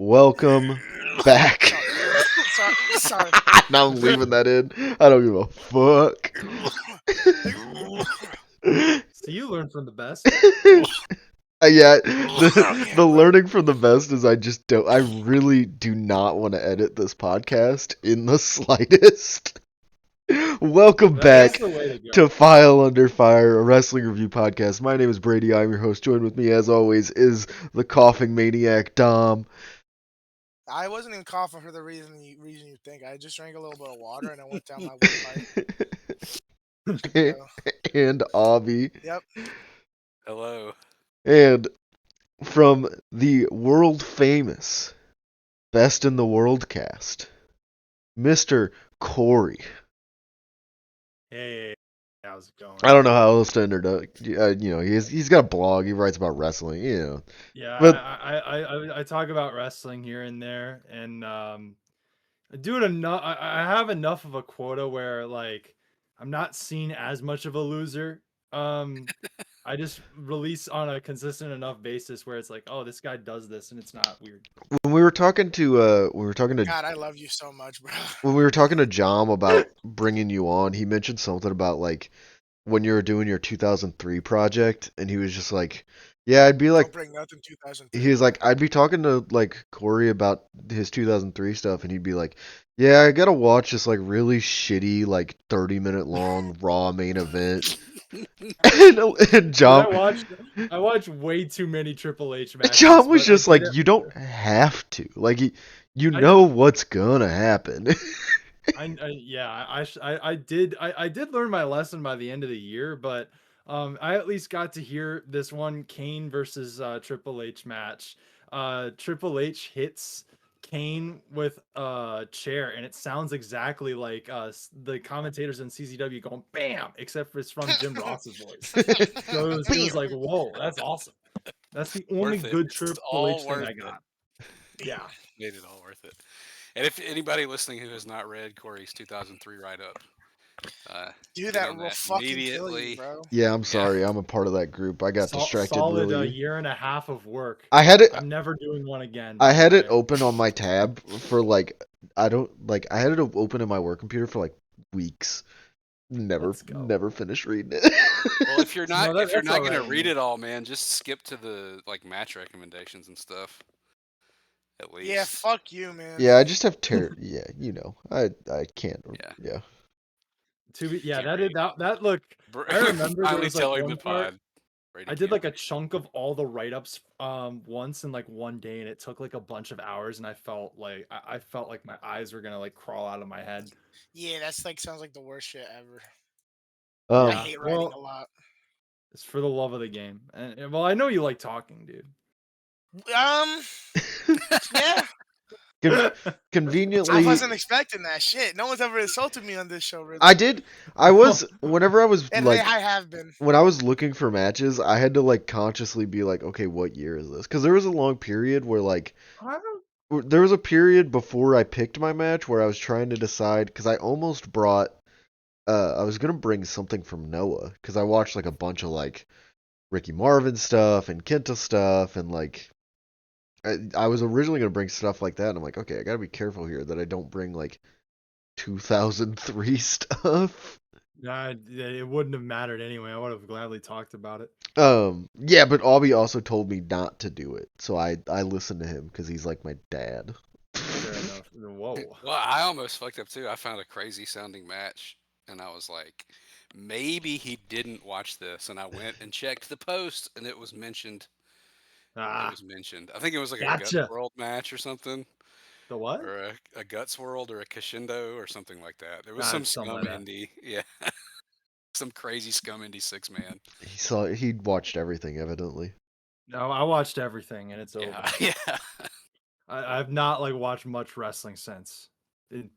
Welcome back. Sorry. Now I'm leaving that in. I don't give a fuck. So you learn from the best. Yeah, the learning from the best is I really do not want to edit this podcast in the slightest. Welcome That's back the way to go. to File Under Fire, a wrestling review podcast. My name is Brady. I'm your host. Joined with me, as always, is the coughing maniac, Dom. I wasn't even coughing for the reason you think. I just drank a little bit of water and I went down my windpipe. And Avi. Yep. Hello. And from the world famous Best in the Worldcast, Mr. Corey. Hey, how's it going? I don't know how else to introduce. He's got a blog. He writes about wrestling. Yeah, But I talk about wrestling here and there, and I have enough of a quota where like I'm not seen as much of a loser. I just release on a consistent enough basis where it's like, oh, this guy does this, and it's not weird. when we were talking to God, I love you so much, bro. when we were talking to Jom about bringing you on, he mentioned something about like when you were doing your 2003 project, and he was just like, yeah, I'd be like, Don't bring nothing 2003. he was like, I'd be talking to like Corey about his 2003 stuff, and he'd be like, yeah, I gotta watch this like really shitty like 30-minute long Raw main event. and John, I watched way too many Triple H matches. John was but just I like, did it- you don't have to, like, you know what's gonna happen. I did learn my lesson by the end of the year, but I at least got to hear this one Kane versus Triple H match. Triple H hits Kane with a chair, and it sounds exactly like the commentators in CZW going "bam," except for it's from Jim Ross's voice. So it was like, whoa, that's awesome. That's the only good Triple H thing I got. Yeah. Made it all worth it. And if anybody listening who has not read Corey's 2003 write-up, Do get that on will fucking kill you, bro. Yeah, I'm sorry, I'm a part of that group. I got distracted solid really. a year and a half of work. I had it. I'm never doing one again. I had it open on my tab for like I had it open in my work computer for like weeks. Never finished reading it. Well, if you're not gonna right, read it all, man, just skip to the like match recommendations and stuff. At least. Yeah, fuck you, man. Yeah, I just have yeah, I can't. Yeah. That look. I remember there was like one part. I did like a chunk of all the write-ups once in like one day, and it took like a bunch of hours, and I felt like my eyes were gonna like crawl out of my head. Yeah, that's like sounds like the worst shit ever. I hate writing a lot. It's for the love of the game, and well, I know you like talking, dude. Yeah. Conveniently, I wasn't expecting that shit. No one's ever insulted me on this show, really. I did. I was whenever I was and like, I have been. When I was looking for matches, I had to like consciously be like, okay, what year is this? Because there was a long period where like there was a period before I picked my match where I was trying to decide because I almost brought I was gonna bring something from Noah because I watched like a bunch of like Ricky Marvin stuff and Kenta stuff and like I was originally gonna bring stuff like that and I'm like, okay, I gotta be careful here that I don't bring like 2003 stuff. Nah, it wouldn't have mattered anyway. I would have gladly talked about it. Yeah, but Aubie also told me not to do it, so I listened to him because he's like my dad. Fair enough. Whoa. Well, I almost fucked up too. I found a crazy sounding match, and I was like, maybe he didn't watch this, and I went and checked the post, and it was mentioned. It was mentioned. I think it was like a Guts World match or something. The what? Or a Guts World or a Crescendo or something like that. There was some scum like indie. Yeah. Some crazy scum indie 6-man. He watched everything, evidently. No, I watched everything, and it's over. Yeah. I've not like watched much wrestling since,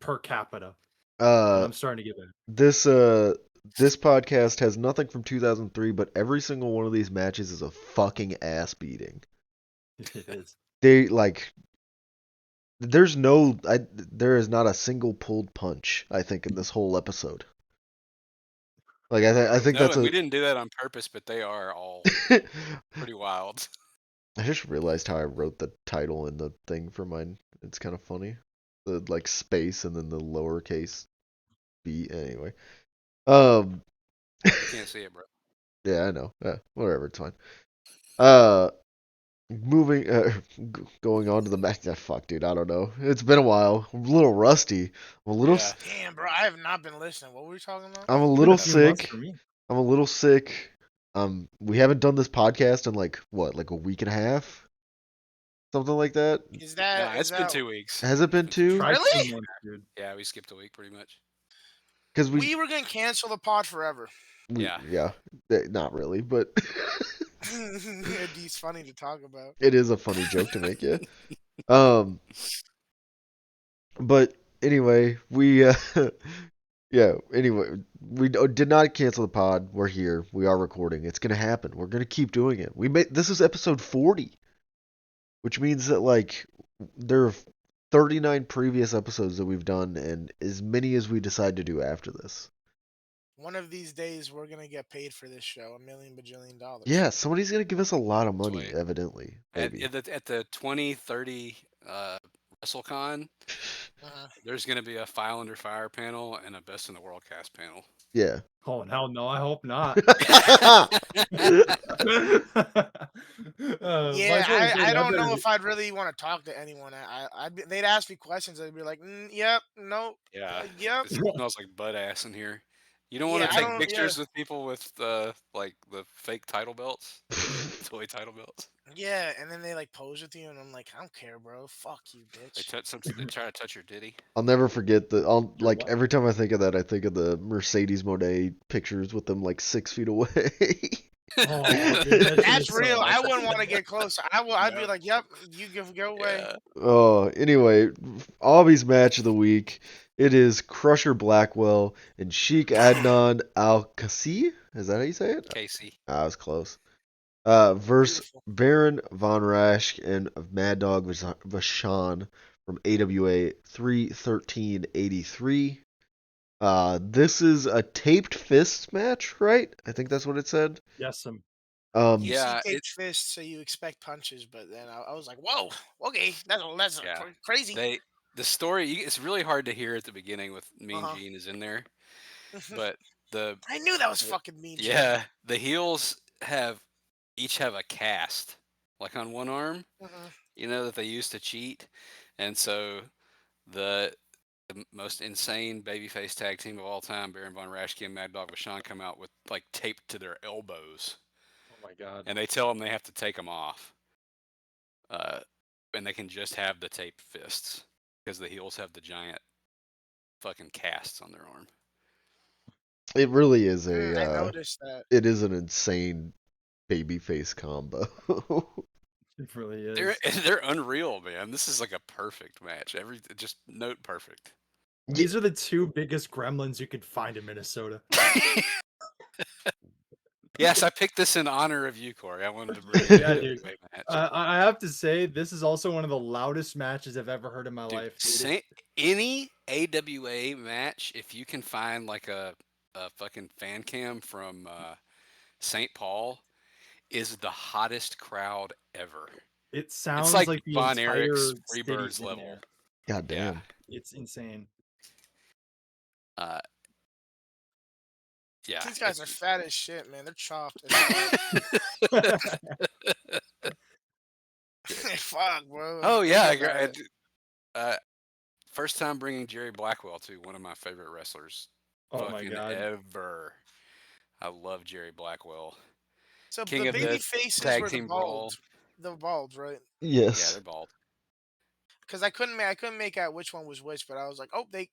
per capita. I'm starting to get it. This podcast has nothing from 2003, but every single one of these matches is a fucking ass beating. It is. They like. There is not a single pulled punch, I think, in this whole episode. Like I think we didn't do that on purpose, but they are all pretty wild. I just realized how I wrote the title in the thing for mine. It's kind of funny. The like space and then the lowercase b. Anyway. Um. I can't see it, bro. Yeah, I know. Whatever, it's fine. Uh, moving, going on to the match. Fuck, dude, I don't know. It's been a while. I'm a little rusty. I'm a little, Yeah. Damn, bro, I have not been listening. What were we talking about? I'm a It's been a little few months sick. for me. I'm a little sick. We haven't done this podcast in like what, like a week and a half, something like that. Is Nah, that it's been 2 weeks. Has it been two? Try Really? 2 months, dude. Yeah, we skipped a week pretty much. Because we were gonna cancel the pod forever? Yeah. Not really, but It's funny to talk about. it is a funny joke to make, yeah. But anyway, yeah, anyway, we did not cancel the pod. We're here. We are recording. It's going to happen. We're going to keep doing it. This is episode 40, which means that like there are 39 previous episodes that we've done and as many as we decide to do after this. One of these days, we're gonna get paid for this show, $1 million bajillion. Yeah, somebody's going to give us a lot of money, Sweet. evidently. At Maybe. the 2030 WrestleCon, there's going to be a File Under Fire panel and a Best in the Worldcast panel. Yeah. Oh hell no! I hope not. Yeah, I don't know if I'd really want to talk to anyone. They'd ask me questions. I'd be like, yep, nope, Yeah. yep. It smells like butt ass in here. You don't want Yeah, to I take don't- pictures yeah. with people with like the fake title belts, toy title belts. Yeah, and then they like pose with you, and I'm like, I don't care, bro. Fuck you, They bitch. they try to touch your ditty. I'll never forget the. Like what? every time I think of that, I think of the Mercedes Monet pictures with them like 6 feet away. Oh, dude, That's real. I wouldn't want to get close. I'd be No. like, yep, you go away. Yeah. Oh, anyway, Aubie's match of the week. It is Crusher Blackwell and Sheik Adnon Al-Kasi. Is that how you say it? Casey. I was close. Versus Beautiful. Baron Von Raschke and Mad Dog Vachon from AWA 31383. This is a taped fists match, right? I think that's what it said. Yes, You Yeah, see taped fists, so you expect punches, but then I was like, whoa, okay, that's Yeah. crazy. The story. It's really hard to hear at the beginning with Mean Uh-huh. Gene is in there, but the I knew that was fucking mean. yeah the heels each have a cast like on one arm. You know that they used to cheat, and so the most insane babyface tag team of all time, Baron Von Raschke and Mad Dog Vachon, come out with like taped to their elbows. Oh my god. And they tell them they have to take them off. And they can just have the taped fists because the heels have the giant fucking casts on their arm. It really is I a. noticed that. It is an insane babyface combo. It really is. They're unreal, man. This is like a perfect match. Just note perfect. These are the two biggest gremlins you could find in Minnesota. Yes, I picked this in honor of you, Corey. I wanted to bring it Yeah, to dude. the match. I have to say, this is also one of the loudest matches I've ever heard in my life. Dude. Any AWA match, if you can find like a fucking fan cam from St. Paul, is the hottest crowd ever. It sounds it's like the Von entire Erich's city Freebirds in level. there. God damn. It's insane. Yeah. These guys are fat as shit, man. They're chopped. Fuck, bro. Oh yeah. First time bringing Jerry Blackwell to one of my favorite wrestlers. Oh my god. Ever. I love Jerry Blackwell. So King the of baby the faces tag were team the brawl. bald, right? Yeah, Yes. they're bald. Because I couldn't make out which one was which, but I was like, oh, they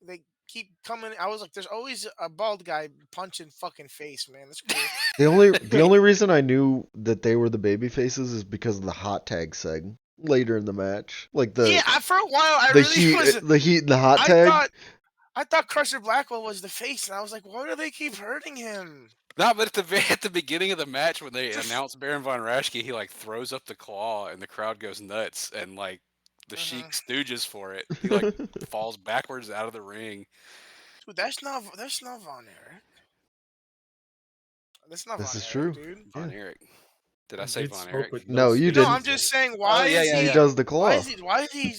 keep coming. I was like, there's always a bald guy punching fucking face, man. That's cool. The only reason I knew that they were the baby faces is because of the hot tag seg later in the match. Like the for a while I the really heat was. the heat and the hot tag. I thought Crusher Blackwell was the face, and I was like, why do they keep hurting him? No, but at the beginning of the match when they announced Baron Von Raschke, he like throws up the claw and the crowd goes nuts and like the Sheik stooges for it. He like falls backwards out of the ring. Dude, that's not Von Erich. That's not This Von is Erich, true. dude. Von Yeah. Erich. Did I say Dude Von spoke Erich? with No, you No, didn't. I'm just saying, why yeah, is yeah, he? He yeah. does the Why claw. is he? Why is he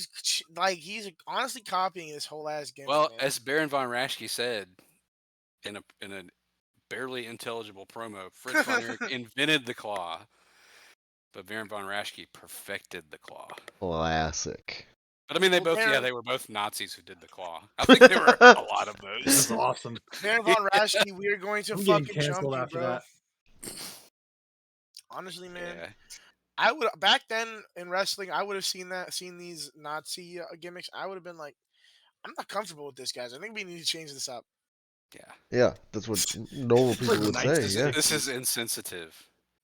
like he's honestly copying this whole ass gimmick? Well, man. as Baron Von Raschke said in a barely intelligible promo, Fritz Von Erich invented the claw, but Baron Von Raschke perfected the claw. Classic. But I mean, Well, Baron- they were both Nazis who did the claw. I think there were a lot of That's those. awesome. Baron Von Raschke, we are going to I'm getting fucking jump canceled you, after bro. that. Honestly, man, Yeah. I would back then in wrestling, I would have seen these Nazi gimmicks. I would have been like, I'm not comfortable with this, guys. I think we need to change this up. Yeah. Yeah, that's what normal people would say. Yeah. This is insensitive.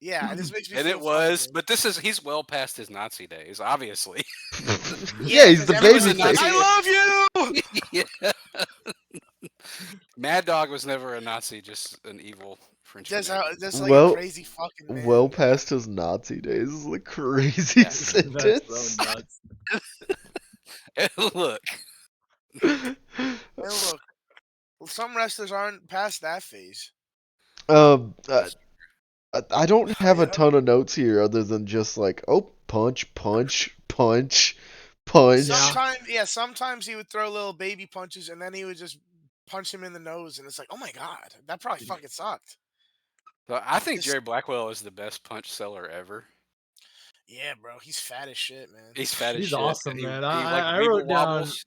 Yeah, and this makes me And feel it was, funny. but he's well past his Nazi days, obviously. Yeah, he's the everyone's baby like, face. I love you. Yeah. Mad Dog was never a Nazi, just an evil French Just Canadian. like a crazy fucking man. Well past his Nazi days is a crazy sentence. That's so nuts. And look, And look, some wrestlers aren't past that phase. I don't have a ton of notes here other than just like, oh, punch, punch, punch, punch. Sometimes he would throw little baby punches, and then he would just punch him in the nose, and it's like, oh my god, that probably fucking sucked. so I think Jerry Blackwell is the best punch seller ever. Yeah, bro, he's fat as shit, man. He's fat as He's shit. awesome, He man. like I wiggle wrote down. wobbles.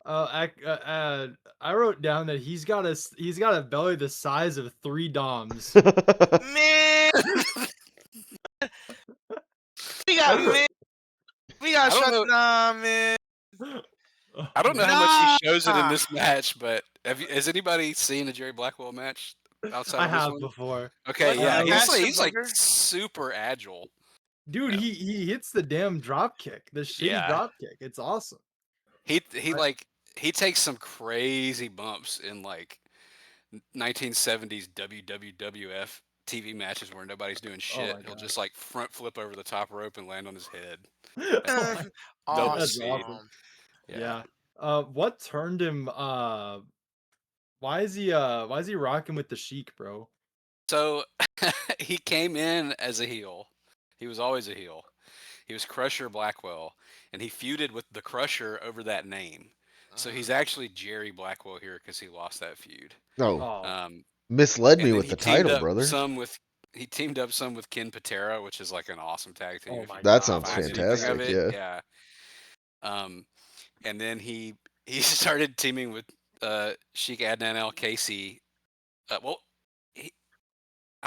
I wrote down that he's got a belly the size of 3 Doms. Man, we got shut down, man. I don't know how much he shows it in this match, but has anybody seen a Jerry Blackwell match outside I of this have one? before. Okay, What, yeah, Master he's like Booker? super agile. Dude, Yeah. he hits the damn drop kick. The shitty Yeah. drop kick. It's awesome. He takes some crazy bumps in like 1970s WWF TV matches where nobody's doing shit. He'll God. just like front flip over the top rope and land on his head. Awesome. Double That's speed. awesome. Yeah. What turned him why is he rocking with the Sheik, bro? So he came in as a heel. He was always a heel. He was Crusher Blackwell, and he feuded with the Crusher over that name. So he's actually Jerry Blackwell here because he lost that feud. Oh, misled me and with he the teamed title, up brother. He teamed up some with Ken Patera, which is like an awesome tag team. Oh if my you That God. sounds find anything fantastic. of it. Yeah. And then he started teaming with Sheik Adnan El Casey. I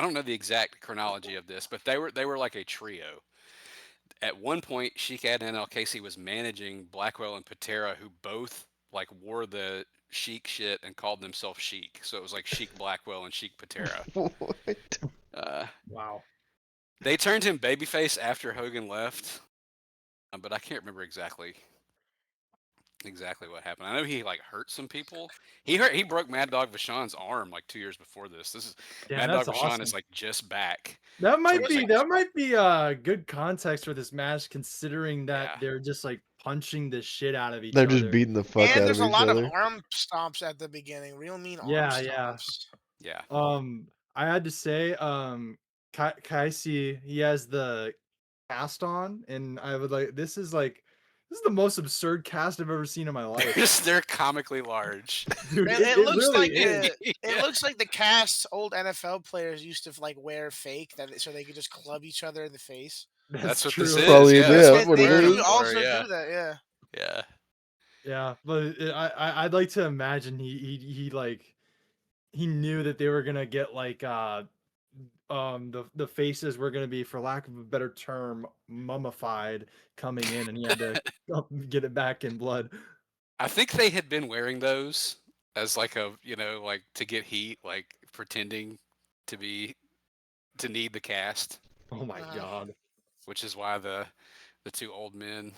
don't know the exact chronology of this, but they were like a trio. At one point, Sheik Adnan El Casey was managing Blackwell and Patera, who both like wore the Sheik shit and called themselves Sheik. So it was like Sheik Blackwell and Sheik Patera. What? Wow. They turned him babyface after Hogan left, but I can't remember exactly what happened. I know he like hurt some people. He broke Mad Dog Vachon's arm like 2 years before this. Mad Dog Vachon awesome. is like just back. That might be good context for this match, considering that they're just like punching the shit out of each other. They're just beating the fuck out of each other. And there's a lot of arm stomps at the beginning. Real mean arm stomps. Yeah. I had to say, Kaisi, he has the cast on, and I would like this is the most absurd cast I've ever seen in my life. They're comically large. Dude, Man, it looks really like is. it looks like the cast old NFL players used to like wear fake so they could just club each other in the face. That's what true. this is. Probably yeah, that's what They it do is. also do that, yeah. Yeah. Yeah, but I'd like to imagine he knew that they were gonna get like the faces were gonna be, for lack of a better term, mummified coming in, and he had to get it back in blood. I think they had been wearing those as like a like to get heat, like pretending to need the cast. Oh my God. Which is why the two old men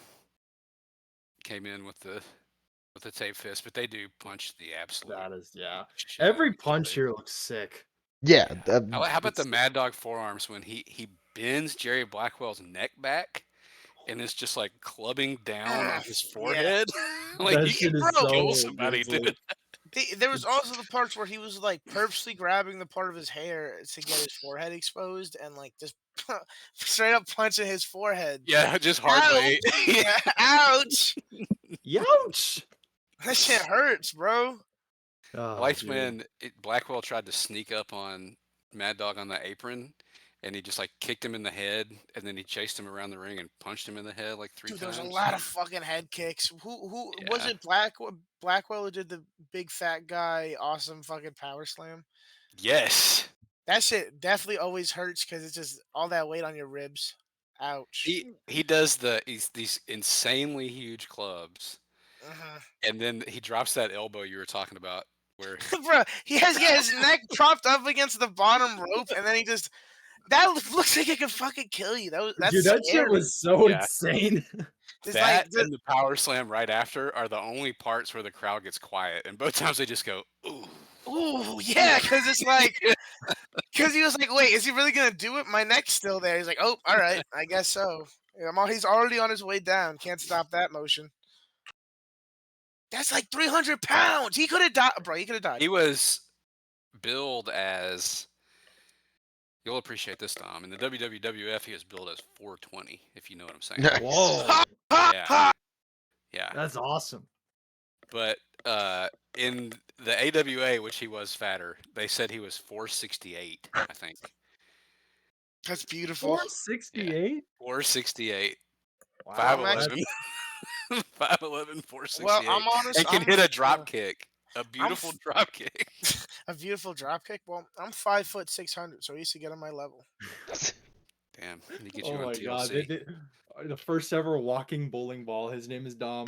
came in with the tape fist, but they do punch the absolute. That is Every punch here looks sick. Yeah. How about the Mad Dog forearms when he bends Jerry Blackwell's neck back and it's just like clubbing down on his forehead? Like That you shit can is so kill somebody, dude. There was also the parts where he was like purposely grabbing the part of his hair to get his forehead exposed and like just straight up punching his forehead. Yeah, just hard Ouch! weight. Ouch! Youch! That shit hurts, bro. Oh, Liked dude. when Blackwell tried to sneak up on Mad Dog on the apron, and he just like kicked him in the head, and then he chased him around the ring and punched him in the head like 3 Dude, times. there was a lot of fucking head kicks. Who was Yeah. it? Blackwell who did the big fat guy awesome fucking power slam. Yes. That shit definitely always hurts because it's just all that weight on your ribs. Ouch. He does these insanely huge clubs, and then he drops that elbow you were talking about, where Bro, he has his neck propped up against the bottom rope, and then he just looks like it could fucking kill you. That's Dude, that scary. shit was so Yeah. insane. It's that like and the power slam right after are the only parts where the crowd gets quiet, and both times they just go, ooh. ooh, yeah, because it's like, because he was like, wait, is he really gonna do it? My neck's still there. He's like, oh, all right, I guess so. He's already on his way down. Can't stop that motion. That's like 300 pounds. He could have died, bro. He could have died. He was billed as, you'll appreciate this, Tom. In the WWF, he was billed as 420, if you know what I'm saying. Nice. Whoa. Yeah. Yeah. That's awesome. But in the AWA, which he was fatter, they said he was 468, I think. That's beautiful. 468? 468. Wow. 5'11". 5'11", 468. Well, I'm honest. And can hit a drop kick. A beautiful drop kick. A beautiful drop kick. Well, I'm 5'6", so he used to get on my level. Damn. Let me get Oh you on my god. TLC. The first ever walking bowling ball. His name is Dom.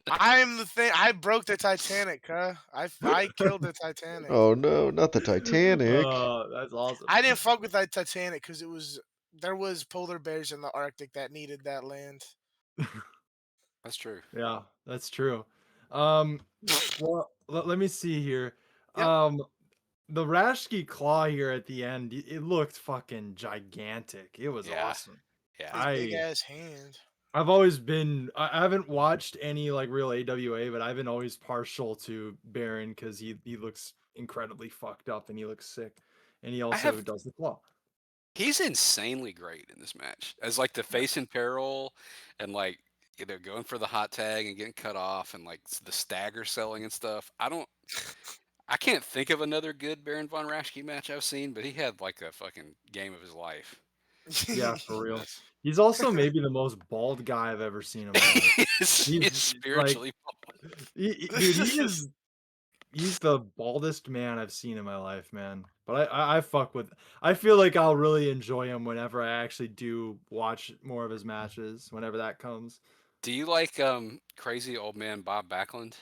I'm the thing. I broke the Titanic, huh? I killed the Titanic. Oh no, not the Titanic. That's awesome. I didn't fuck with that Titanic because there was polar bears in the Arctic that needed that land. That's true. Yeah, that's true. Well, let me see here. Yep. The Raschke claw here at the end, it looked fucking gigantic. It was awesome. Yeah. His big ass hand. I've always been, I haven't watched any like real AWA, but I've been always partial to Baron because he looks incredibly fucked up and he looks sick. And he also does the claw. He's insanely great in this match as like the face in peril and like they're going for the hot tag and getting cut off and like the stagger selling and stuff. I can't think of another good Baron Von Raschke match I've seen, but he had like a fucking game of his life. Yeah, for real. He's also maybe the most bald guy I've ever seen in my life. He's spiritually bald. Dude, he's the baldest man I've seen in my life, man. But I fuck with. I feel like I'll really enjoy him whenever I actually do watch more of his matches. Whenever that comes. Do you like crazy old man Bob Backlund?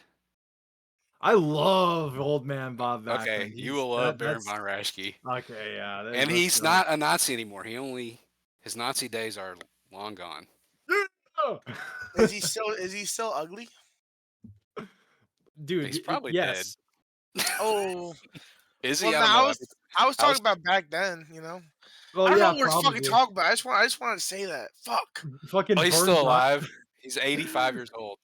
I love old man Bob Backlund. Okay, you will love Baron Von Raschke. Okay, yeah. And he's not a Nazi anymore. His Nazi days are long gone. Is he still ugly? Dude, he's probably dead. Oh, is he? Well, I was talking about back then, you know. Well, I don't know what we're fucking talking about. I just wanted to say that. Fuck. Fucking. Oh, he's still alive. He's 85 years old.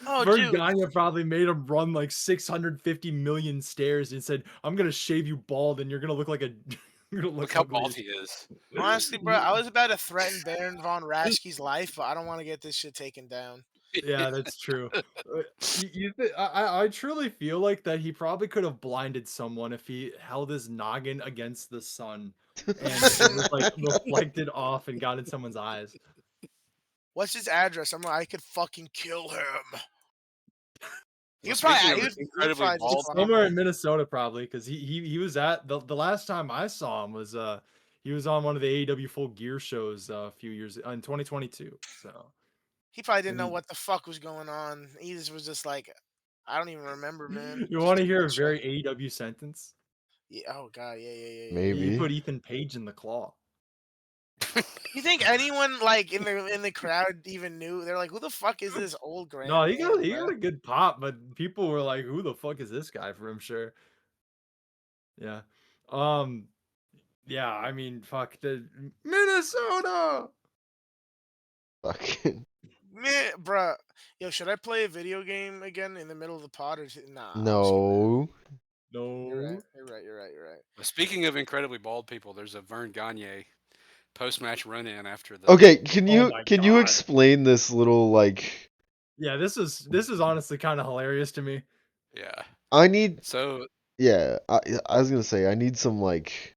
Oh, Vern Gagne probably made him run like 650 million stairs and said, "I'm gonna shave you bald, and you're gonna look like a." Look how bald he is. Honestly, bro, I was about to threaten Baron Von Raschke's life, but I don't want to get this shit taken down. Yeah, that's true. I truly feel like that he probably could have blinded someone if he held his noggin against the sun and it was like reflected off and got in someone's eyes. What's his address? I could fucking kill him. He's incredibly bald. Somewhere in Minnesota, probably, because he was at the last time I saw him was he was on one of the AEW Full Gear shows a few years in 2022. So he probably didn't know what the fuck was going on. He was just like, I don't even remember, man. You want to hear a very AEW sentence? Yeah. Oh god. Yeah. Maybe. He put Ethan Page in the claw. You think anyone like in the crowd even knew? They're like, who the fuck is this old grand? No, he got a good pop, but people were like, who the fuck is this guy? For him, sure. Yeah. Yeah, I mean, fuck the Minnesota. Fucking. Man, bruh. Yo, should I play a video game again in the middle of the pod or nah? No. You're right. No. You're right. You're right. You're right. Speaking of incredibly bald people, there's a Vern Gagne post-match run-in after the. Okay, can Oh you my can you God. explain this little like? Yeah, this is honestly kind of hilarious to me. Yeah. I need. So Yeah, I was gonna say I need some like.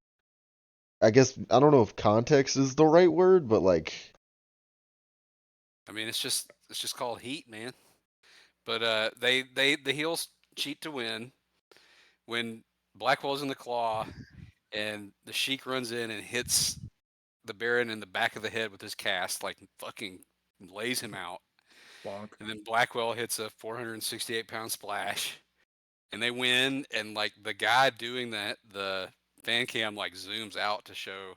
I guess I don't know if context is the right word, but like. I mean, it's just called heat, man. But the heels cheat to win when Blackwell's in the claw, and the Sheik runs in and hits the Baron in the back of the head with his cast, like fucking lays him out. Bonk. And then Blackwell hits a 468-pound splash, and they win. And like the guy doing that, the fan cam like zooms out to show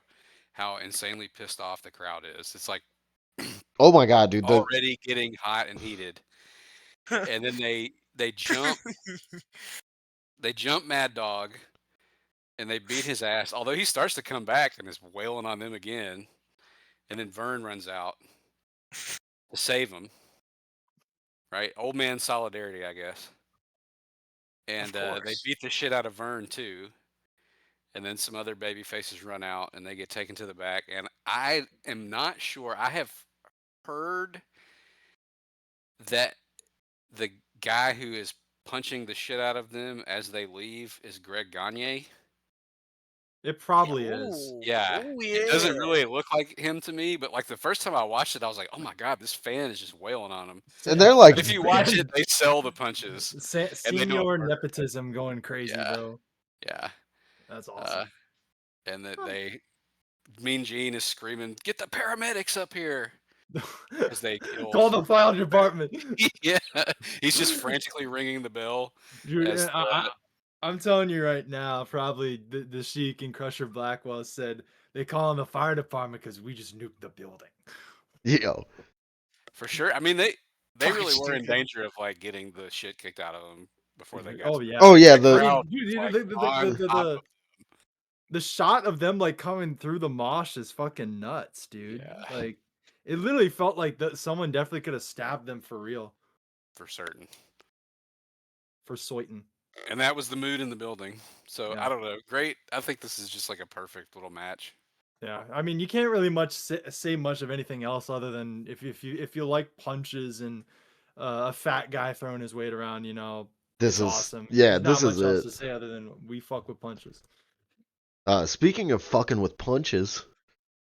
how insanely pissed off the crowd is. It's like Oh my God, dude! already getting hot and heated. And then they jump Mad Dog, and they beat his ass. Although he starts to come back and is wailing on them again, and then Vern runs out to save him. Right, old man solidarity, I guess. And they beat the shit out of Vern too. And then some other baby faces run out, and they get taken to the back. And I am not sure. I have heard that the guy who is punching the shit out of them as they leave is Greg Gagne. It probably is. Yeah. It doesn't really look like him to me, but like the first time I watched it, I was like, oh my God, this fan is just wailing on him. And they're like, But if you watch it, they sell the punches. Senior nepotism going crazy, bro. Yeah. That's awesome. And that Mean Gene is screaming, "Get the paramedics up here!" As they call the fire department. Yeah, he's just frantically ringing the bell. Dude, I'm telling you right now, probably the Sheik and Crusher Blackwell said they call in the fire department because we just nuked the building. Yeah, for sure. I mean, they really were in danger of like getting the shit kicked out of them before they got. Oh yeah. Oh yeah. The shot of them like coming through the mosh is fucking nuts, dude. Yeah. Like it literally felt like someone definitely could have stabbed them for real. For certain. For certain. And that was the mood in the building. So I don't know. Great. I think this is just like a perfect little match. Yeah, I mean, you can't really say much of anything else other than if you like punches and a fat guy throwing his weight around, you know, this is awesome. Yeah, There's this is not much else it. to say other than we fuck with punches. Speaking of fucking with punches,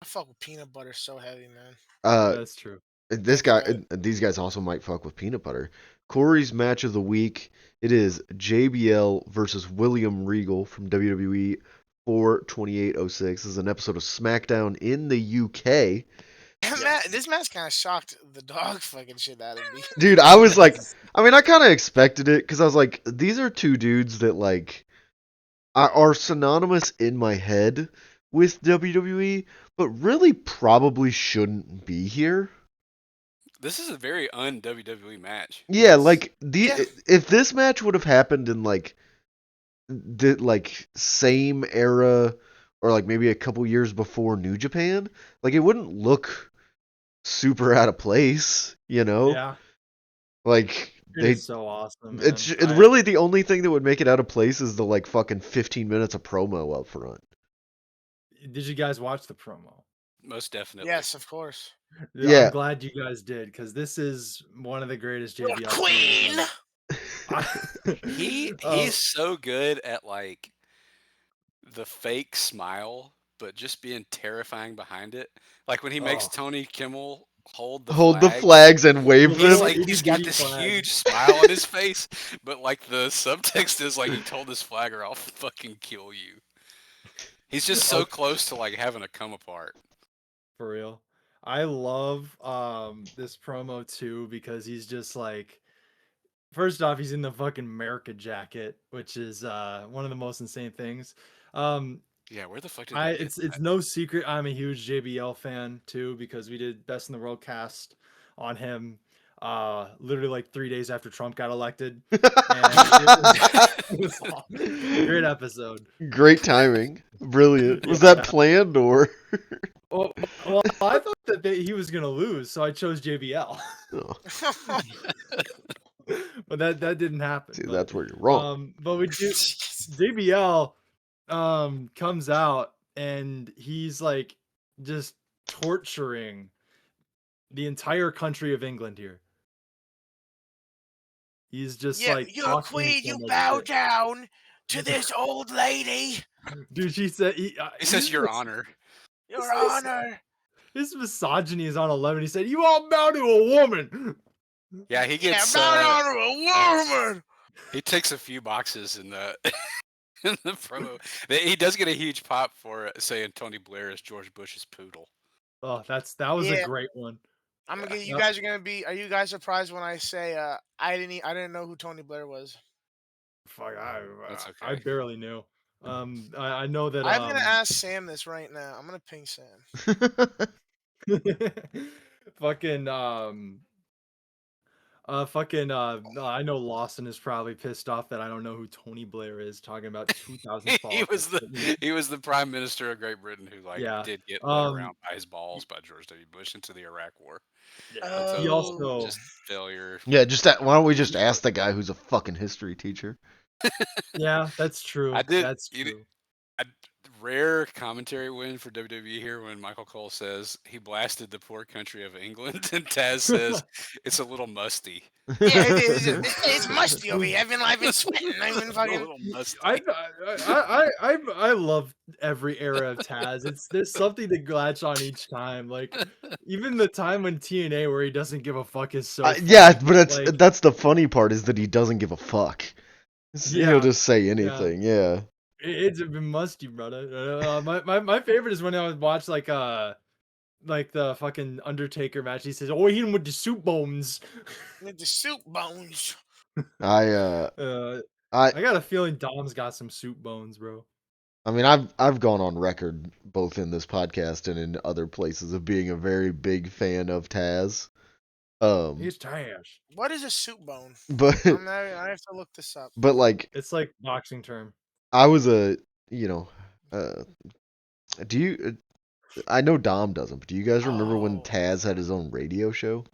I fuck with peanut butter so heavy, man. That's true. These guys also might fuck with peanut butter. Corey's match of the week. It is JBL versus William Regal from WWE 4/28/06. This is an episode of SmackDown in the UK. This match kind of shocked the dog fucking shit out of me. Dude, I was like, I mean, I kind of expected it because I was like, these are two dudes that like are synonymous in my head with WWE, but really probably shouldn't be here. This is a very un-WWE match. Yeah, like if this match would have happened in like the same era or like maybe a couple years before New Japan, like it wouldn't look super out of place, you know? Yeah. Like it's so awesome. Man. It's really the only thing that would make it out of place is the like fucking 15 minutes of promo up front. Did you guys watch the promo? Most definitely. Yes, of course. Yeah. I'm glad you guys did because this is one of the greatest JBL. Queen. He's so good at like the fake smile, but just being terrifying behind it. Like when he makes Tony Kimmel hold the flags and wave them. Like, he's got this huge smile on his face, but like the subtext is like, "You told this flagger, I'll fucking kill you." He's just so close to like having a come apart. For real. I love this promo too because he's just like, first off, he's in the fucking America jacket, which is one of the most insane things. Yeah, where the fuck did I it's no secret I'm a huge JBL fan too because we did Best in the Worldcast on him literally like 3 days after Trump got elected. And it was great episode. Great timing. Brilliant. Was that planned or? Well, I thought that he was gonna lose, so I chose JBL. Oh, But that didn't happen. see, but, that's where you're wrong. But we do. JBL comes out and he's like just torturing the entire country of England here. He's just like your talking queen, so you much bow shit. down to this old lady. Dude, she said He says, "Your Honor." Your Honor. His misogyny is on 11. He said, "You all bow to a woman." Yeah, he gets. bow down to a woman. He takes a few boxes in the in the promo. He does get a huge pop for saying Tony Blair is George Bush's poodle. Oh, that was a great one. I'm gonna get you guys are gonna be. Are you guys surprised when I say I didn't know who Tony Blair was? Fuck, That's okay. I barely knew. I know that. I'm gonna ask Sam this right now. I'm gonna ping Sam. Fucking I know Lawson is probably pissed off that I don't know who Tony Blair is. Talking about 2000 he was the prime minister of Great Britain who did get led around by his balls by George W. Bush into the Iraq War. Yeah. He also just failure. Yeah, why don't we just ask the guy who's a fucking history teacher? Yeah, that's true. That's true. Rare commentary win for WWE here when Michael Cole says he blasted the poor country of England, and Taz says it's a little musty. Yeah, it's musty over here. I've been sweating. I've been fucking. A little musty. I love every era of Taz. There's something to latch on each time. Like even the time when TNA where he doesn't give a fuck is so. Yeah, but that's the funny part is that he doesn't give a fuck. Yeah, he'll just say anything. Yeah. It's been musty, brother. My favorite is when I would watch like the fucking Undertaker match. He says, "Oh, hit him with the soup bones." With the soup bones. I got a feeling Dom's got some soup bones, bro. I mean, I've gone on record both in this podcast and in other places of being a very big fan of Taz. He's Taz. What is a soup bone? But I have to look this up. But like, it's like boxing term. I was do you? I know Dom doesn't, but do you guys remember when Taz had his own radio show?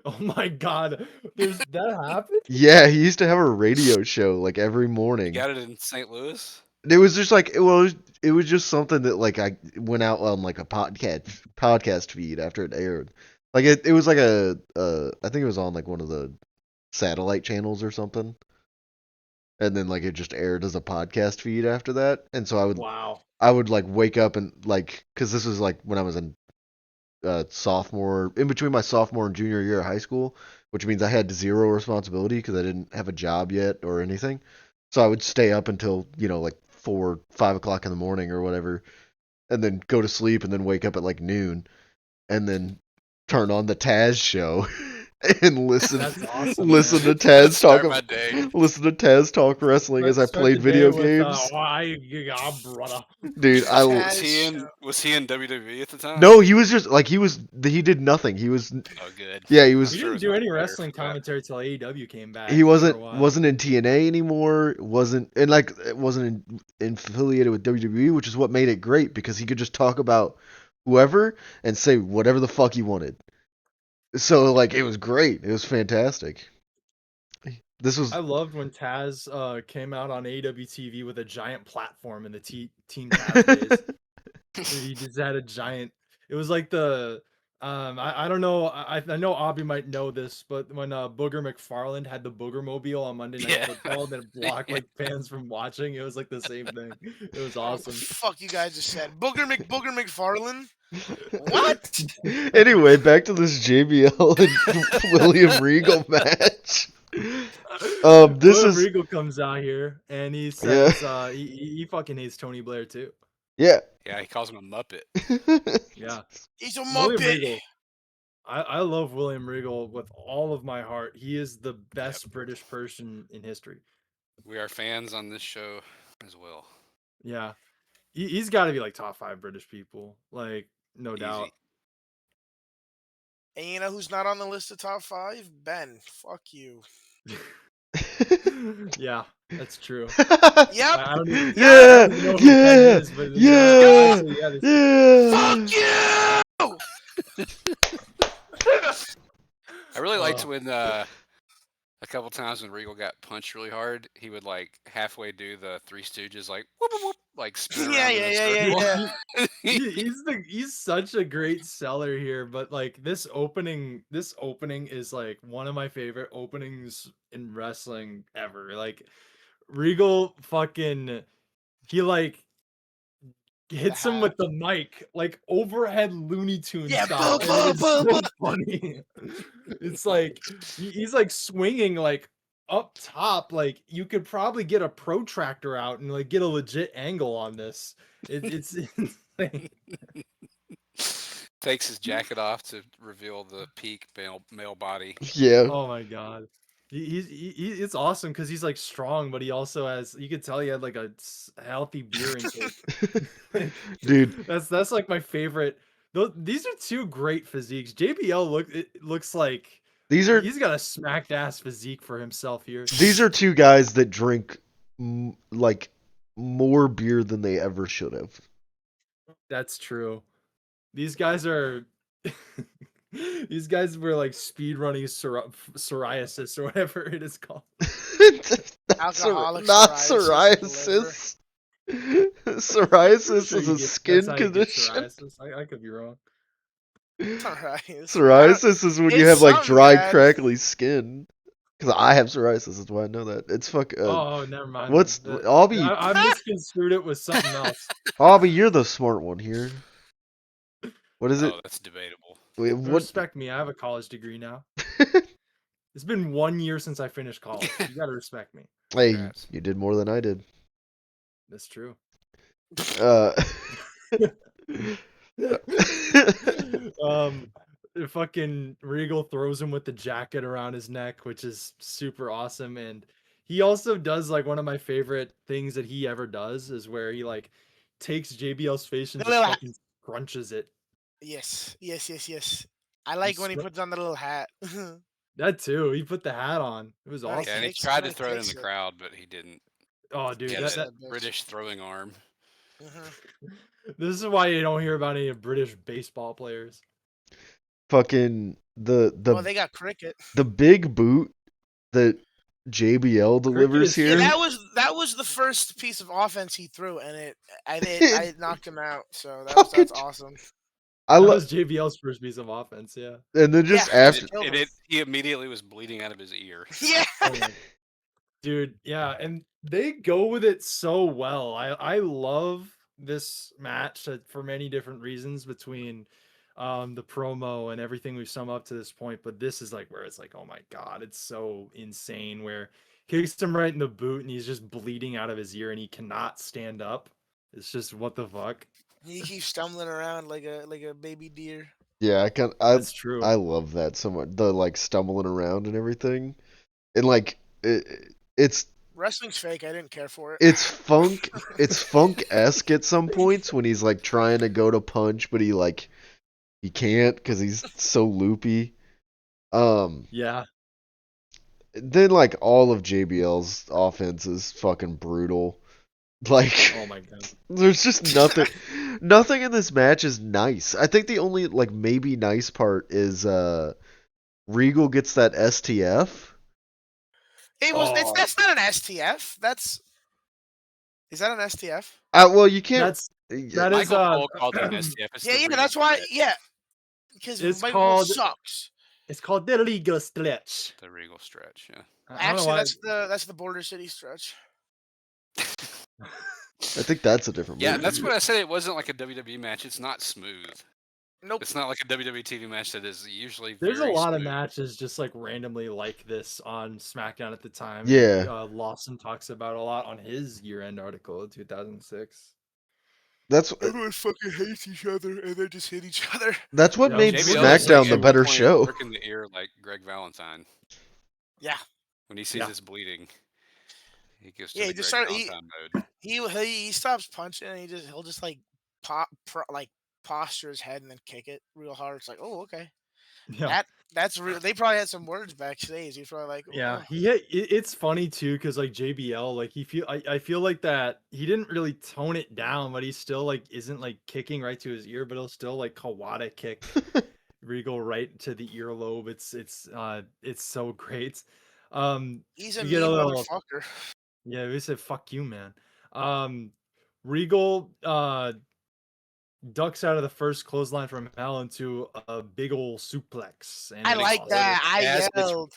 Oh my god, that happened? Yeah, he used to have a radio show like every morning. You got it in St. Louis? It was just like, well, it was just something that like I went out on like a podcast feed after it aired. Like it was like I think it was on like one of the satellite channels or something. And then like it just aired as a podcast feed after that. And so I would like wake up and like, cause this was like when I was in in between my sophomore and junior year of high school, which means I had zero responsibility because I didn't have a job yet or anything. So I would stay up until, like 4, 5 o'clock in the morning or whatever, and then go to sleep and then wake up at like noon and then turn on the Taz show. And listen to Taz talk wrestling as I played video games. Dude, was he in WWE at the time? No, he was just like he did nothing. He was good. Yeah, he was. He didn't do any wrestling commentary till AEW came back. He wasn't in TNA anymore. Wasn't affiliated with WWE, which is what made it great because he could just talk about whoever and say whatever the fuck he wanted. So like it was great. It was fantastic. I loved when Taz came out on AEW TV with a giant platform in the Team Taz days. He just had a giant. It was like the I don't know. I know Abby might know this, but when Booger McFarland had the Booger Mobile on Monday Night Football that blocked like fans from watching, it was like the same thing. It was awesome. Fuck you guys just said Booger McFarland. What? Anyway, back to this JBL and William Regal match. William Regal comes out here and he says he fucking hates Tony Blair too. Yeah. Yeah, he calls him a Muppet. Yeah. He's a Muppet. Regal, I love William Regal with all of my heart. He is the best British person in history. We are fans on this show as well. Yeah. He's got to be like top 5 British people. Like, no doubt. And you know who's not on the list of top 5? Ben. Fuck you. Yeah. That's true. Yep. I don't even, Yeah, I don't even know who yeah, Ken is, but yeah, actually, yeah, this, yeah. Fuck you! I really liked Oh. when a couple times when Regal got punched really hard, he would like halfway do the Three Stooges, like whoop, whoop, whoop, like spin Yeah, around in yeah, a yeah, circle. yeah. he's such a great seller here, but like this opening is like one of my favorite openings in wrestling ever. Like Regal fucking he like hits him with the mic like overhead Looney Tune Yeah, style, and it is so funny. It's like he's like swinging like up top, like you could probably get a protractor out and like get a legit angle on this. It's insane. Takes his jacket off to reveal the peak male body. Yeah. Oh my god. It's awesome because he's like strong, but he also has, you could tell he had like a healthy beer intake. Dude, That's like my favorite. These are two great physiques. JBL looks like these are he's got a smacked ass physique for himself here. these are two guys that drink like more beer than they ever should have. That's true. These guys are these guys were like speed running psoriasis or whatever it is called. Alcoholic not psoriasis. psoriasis. Psoriasis Sure is a that's skin how you get condition. psoriasis. I could be wrong. Psoriasis is when you have like dry, crackly skin. Because I have psoriasis, that's why I know that. It's Oh, never mind. What's Albie? I misconstrued it with something else. Albie, you're the smart one here. What is it? Oh, that's debatable. Wait, what? Respect me. I have a college degree now. It's been 1 year since I finished college. You gotta respect me. Hey, Congrats. you did more than I did. That's true. Fucking Regal throws him with the jacket around his neck, which is super awesome. And he also does like one of my favorite things that he ever does is where he like takes JBL's face and just fucking crunches it. Yes. I like when he puts on the little hat. That too. He put the hat on. It was awesome. Yeah, and he tried to throw it in the crowd, but he didn't. Oh, dude, that British throwing arm. This is why you don't hear about any British baseball players. Fucking well, they got cricket. The big boot that JBL delivers here. Yeah, that was the first piece of offense he threw, and I knocked him out. So that's awesome. That was JBL's first piece of offense, yeah. And then just after he immediately was bleeding out of his ear. Yeah. Dude, yeah, and they go with it so well. I love this match for many different reasons between the promo and everything we've summed up to this point, but this is like where it's like, oh my god, it's so insane where kicks him right in the boot and he's just bleeding out of his ear and he cannot stand up. It's just what the fuck. He keeps stumbling around like a baby deer. Yeah, That's true. I love that so much. The like stumbling around and everything. And like it's wrestling's fake. I didn't care for it. It's funk-esque at some points when he's like trying to go to punch, but he can't because he's so loopy. Yeah. Then like all of JBL's offense is fucking brutal. Like, oh my god, there's just nothing in this match is nice. I think the only like maybe nice part is Regal gets that STF. That's not an STF. Is that an STF? Well, you can't. That is called an STF. Yeah, that's why. Yeah, because it's called sucks. It's called the Regal stretch. The Regal stretch, yeah. Actually, that's the Border City stretch. I think that's a different movie. Yeah, that's what I said. It wasn't like a WWE match. It's not smooth. Nope. It's not like a WWE TV match that is usually There's a lot smooth. of matches just like randomly like this on SmackDown at the time. Yeah. Lawson talks about a lot on his year-end article in 2006. Everyone fucking hates each other and they just hit each other. That's what made SmackDown the better show. In the ear like Greg Valentine. Yeah. When he sees his bleeding, he goes to he just mode. He stops punching and he'll just like posture his head and then kick it real hard. It's like, oh, okay. Yeah. That's real. They probably had some words backstage. He's probably like, Yeah, oh. it's funny too because like JBL, like I feel like that he didn't really tone it down, but he still like isn't like kicking right to his ear, but he'll still like Kawada kick Regal right to the earlobe. It's so great. He's a We mean get a little motherfucker. yeah, we said fuck you, man. Regal ducks out of the first clothesline from hell into a big old suplex, and I it like was that. I yelled.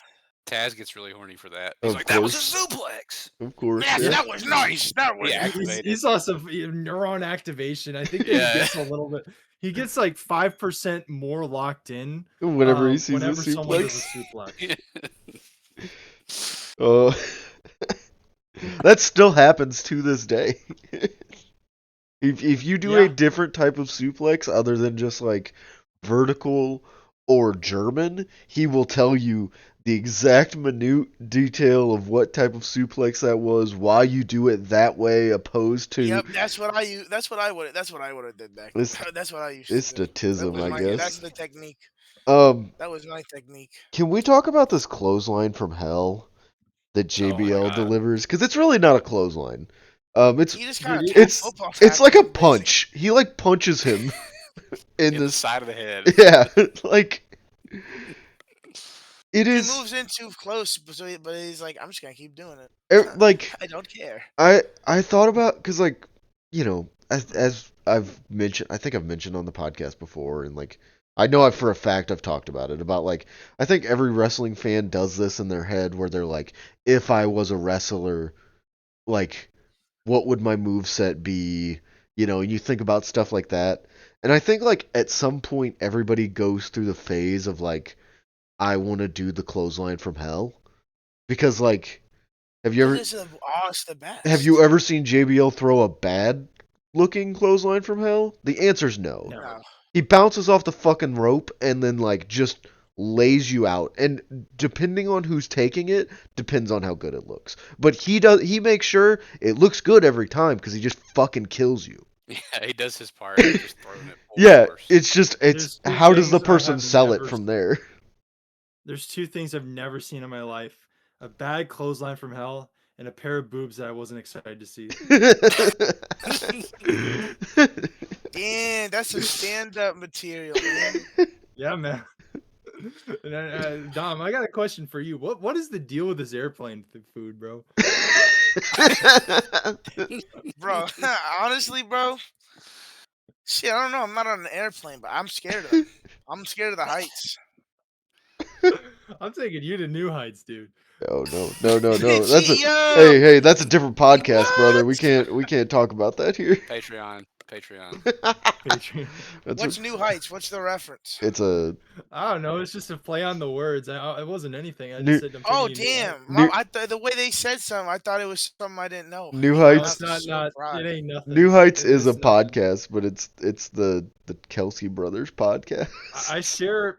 Taz gets really horny for that. He's Of like, that was a course. suplex. Of course. Yes, Yeah. that was nice. That was. Yeah. He Activated. saw some neuron activation. I think that Yeah. he gets a little bit. He gets like 5% more locked in Whenever he sees whenever a someone suplex. does a suplex. Oh, that still happens to this day. If you do a different type of suplex other than just like vertical or German, he will tell you the exact minute detail of what type of suplex that was, why you do it that way, opposed to. Yep, that's what I use. That's what I would have did back then. That's what I used to do. It's statism, I guess. That's the technique. That was my technique. Can we talk about this clothesline from hell that JBL delivers? Because it's really not a clothesline. It's like a punch. He like punches him in the side of the head. Yeah, like it is. He moves in too close, but he's like, I'm just gonna keep doing it. Like I don't care. I thought about because like as I've mentioned, I think I've mentioned on the podcast before, and like I know for a fact I've talked about it about like I think every wrestling fan does this in their head where they're like, if I was a wrestler, like what would my moveset be? And you think about stuff like that. And I think like at some point everybody goes through the phase of like, I want to do the clothesline from hell. Because like have you ever seen JBL throw a bad looking clothesline from hell? The answer's no. He bounces off the fucking rope and then like just lays you out, and depending on who's taking it depends on how good it looks, but he makes sure it looks good every time because he just fucking kills you. Yeah, he does his part. Just throwing it yeah, it's how does the person sell it from there? There's two things I've never seen in my life: a bad clothesline from hell and a pair of boobs that I wasn't excited to see. Damn, that's a stand-up material, man. Yeah, man. Dom, I got a question for you. What is the deal with this airplane food, bro? Bro, honestly, bro. Shit, I don't know. I'm not on an airplane, but I'm scared of them. I'm scared of the heights. I'm taking you to new heights, dude. No. That's hey, that's a different podcast, brother. We can't talk about that here. Patreon. What's New Heights? What's the reference? It's I don't know. It's just a play on the words. It wasn't anything. I just said. Damn! The way they said something, I thought it was something I didn't know. New Heights. Not. It ain't nothing. New Heights is a podcast, but it's the Kelsey Brothers podcast. I share.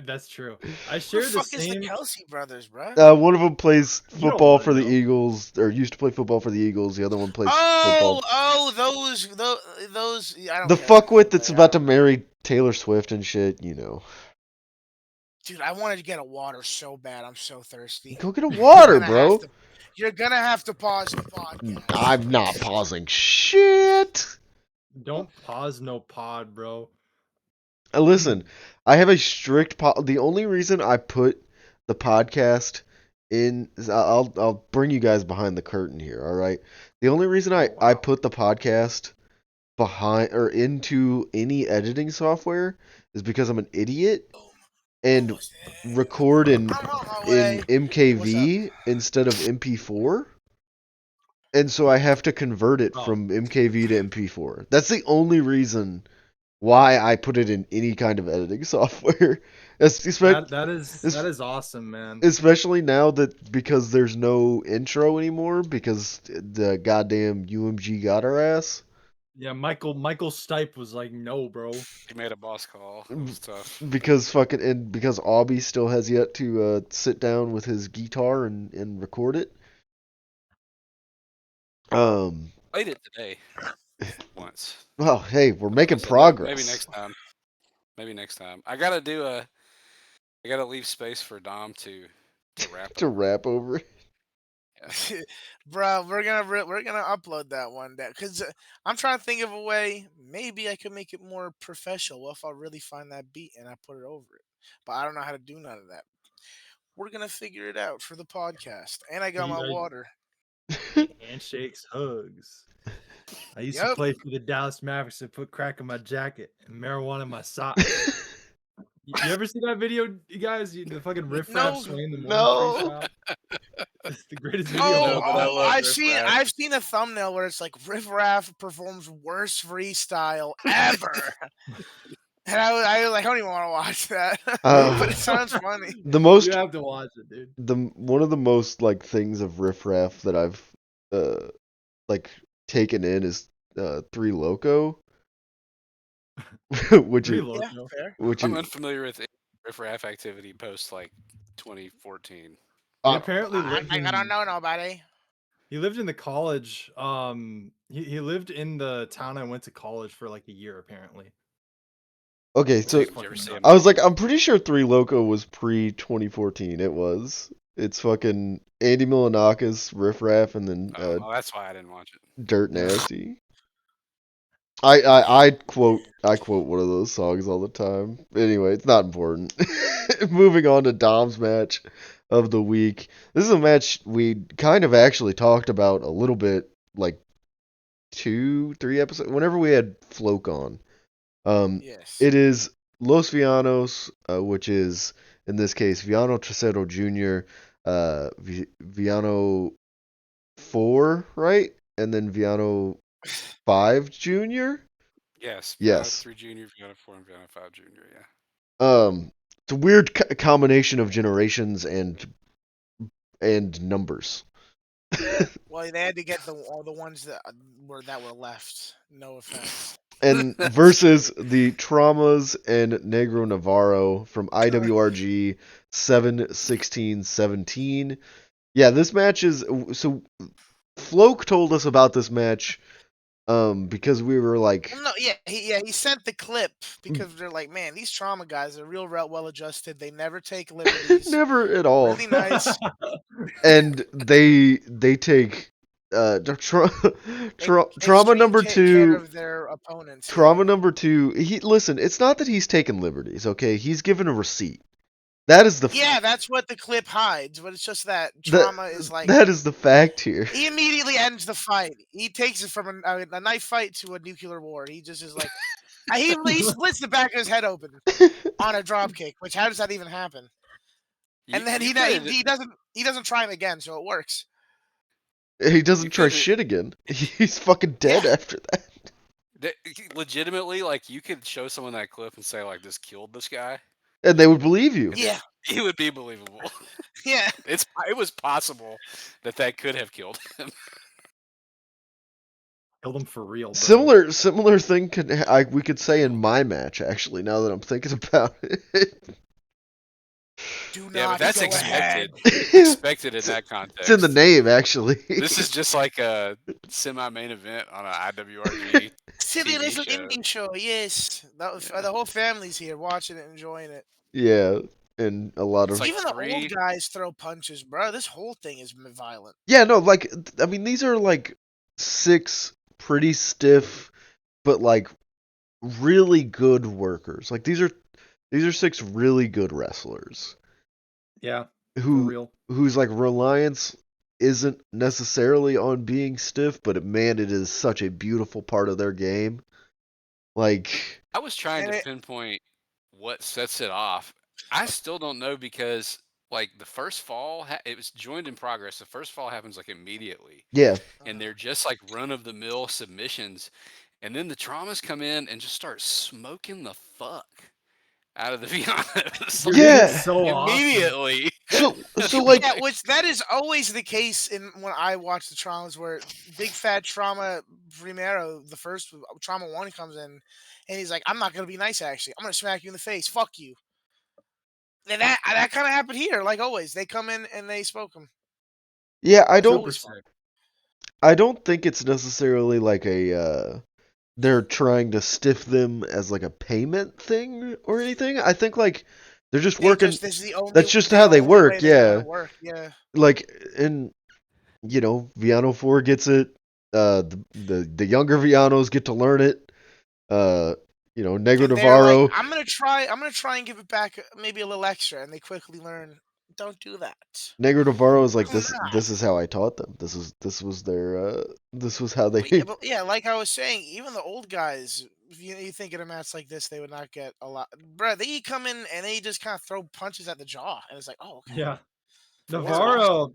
That's true. I share the same. Is the Kelsey brothers, bro? One of them plays football for the Eagles, or used to play football for the Eagles. The other one plays football. Those. I don't the fuckwit that's about to marry Taylor Swift and shit. Dude, I wanted to get a water so bad. I'm so thirsty. Go get a water, bro. You're gonna have to pause the podcast. I'm not pausing shit. Don't pause no pod, bro. Listen, I have a strict the only reason I put the podcast in I'll bring you guys behind the curtain here, all right? The only reason I put the podcast behind or into any editing software is because I'm an idiot and record in MKV instead of MP4. And so I have to convert it from MKV to MP4. That's the only reason why I put it in any kind of editing software. That is awesome, man. Especially now that because there's no intro anymore because the goddamn UMG got our ass. Yeah, Michael Stipe was like, no, bro. He made a boss call. It was tough. Because Aubie still has yet to sit down with his guitar and record it. Played it today. Once. Well, hey, we're making progress. Maybe next time. I gotta do I gotta leave space for Dom to rap to over. rap over it. Bro, we're gonna upload that one day because I'm trying to think of a way. Maybe I could make it more professional. What if I really find that beat and I put it over it? But I don't know how to do none of that. We're gonna figure it out for the podcast. And I got my water. Handshakes, hugs. I used to Yep. play for the Dallas Mavericks and put crack in my jacket and marijuana in my socks. You ever see that video, you guys? The fucking riff raff No. swing in the morning No. freestyle? It's the greatest video. Oh, but I love I've Riff seen Raff. I've seen a thumbnail where it's like Riff Raff performs worst freestyle ever. And I was like, I don't even want to watch that. But it sounds funny. The most You have to watch it, dude. one of the most like things of Riff Raff that I've like taken in is 3 Loco. which Pretty is low, Yeah, though. fair. which I'm is unfamiliar with Riff Raff activity post like 2014. He apparently I, lived in, I don't know nobody. he lived in the college. He lived in the town I went to college for like a year, apparently. okay, so Did you ever see him? I was like, I'm pretty sure 3 Loco was pre 2014. It was. It's fucking Andy Milonakis, Riff Raff, and then Oh, that's why I didn't watch it. Dirt Nasty. I quote one of those songs all the time. Anyway, it's not important. Moving on to Dom's match of the week. This is a match we kind of actually talked about a little bit, like 2-3 episodes. Whenever we had Floke on, Yes. it is Los Villanos, which is in this case Villano Tercero Jr., Villano 4, right, and then Villano 5 Jr. Yes. Yes. 3 Junior, Vienna 4, and Vienna 5 Junior. Yeah. It's a weird combination of generations and numbers. Well, they had to get all the ones that were left. No offense. And versus the Traumas and Negro Navarro from IWRG 7/16/17. Yeah, this match is so. Floke told us about this match because we were like, Well, no, he sent the clip because they're like, man, these trauma guys are real well adjusted. They never take liberties. never at all. Really nice. And they take trauma Extreme number care 2 of their opponents. trauma number 2. Listen, it's not that he's taken liberties, okay? He's given a receipt. That is the Yeah, that's what the clip hides, but it's just that trauma is like that is the fact here. he immediately ends the fight. He takes it from a knife fight to a nuclear war. He just is like he splits the back of his head open on a drop kick. Which how does that even happen? And then he doesn't try him again, so it works. He doesn't try shit again. He's fucking dead after that. Legitimately, like, you could show someone that clip and say, like, this killed this guy. And they would believe you. Yeah. It would be believable. Yeah. It was possible that could have killed him. Killed him for real. Bro. Similar thing we could say in my match, actually, now that I'm thinking about it. Do not Yeah, but that's go expected. ahead. Expected in that context. It's in the name, actually. This is just like a semi-main event on an IWRG. Silly TV little show. indie show, yes. The whole family's here watching it, enjoying it. Yeah, and a lot of like even the old guys throw punches, bro. This whole thing is violent. Yeah, no, like I mean, these are like 6 pretty stiff, but like really good workers. Like these are 6 really good wrestlers. Yeah. For real. Whose like reliance isn't necessarily on being stiff, but man, it is such a beautiful part of their game. Like I was trying to pinpoint what sets it off. I still don't know because like the first fall, it was joined in progress. The first fall happens like immediately. Yeah. And they're just like run of the mill submissions. And then the traumas come in and just start smoking the fuck out of the Villanos. Yeah. So immediately. Awesome. So like yeah, which that is always the case when I watch the traumas where big fat trauma primero, the first trauma 1 comes in and he's like, I'm not gonna be nice actually. I'm gonna smack you in the face. Fuck you. And that kind of happened here, like always. They come in and they smoke him. Yeah, I don't think it's necessarily like they're trying to stiff them as like a payment thing or anything. I think like They're just working. This is the only. That's just how they work. Way they know how Yeah. to work. Yeah. Like, and Viano 4 gets it. The younger Vianos get to learn it. Negro Navarro. Like, I'm gonna try and give it back maybe a little extra, and they quickly learn. Don't do that. Negro Navarro is like this. This is how I taught them. This was their. This was how they. Yeah, like I was saying, even the old guys. If you think in a match like this, they would not get a lot. Bruh, they come in and they just kind of throw punches at the jaw, and it's like, oh, okay. Yeah, Navarro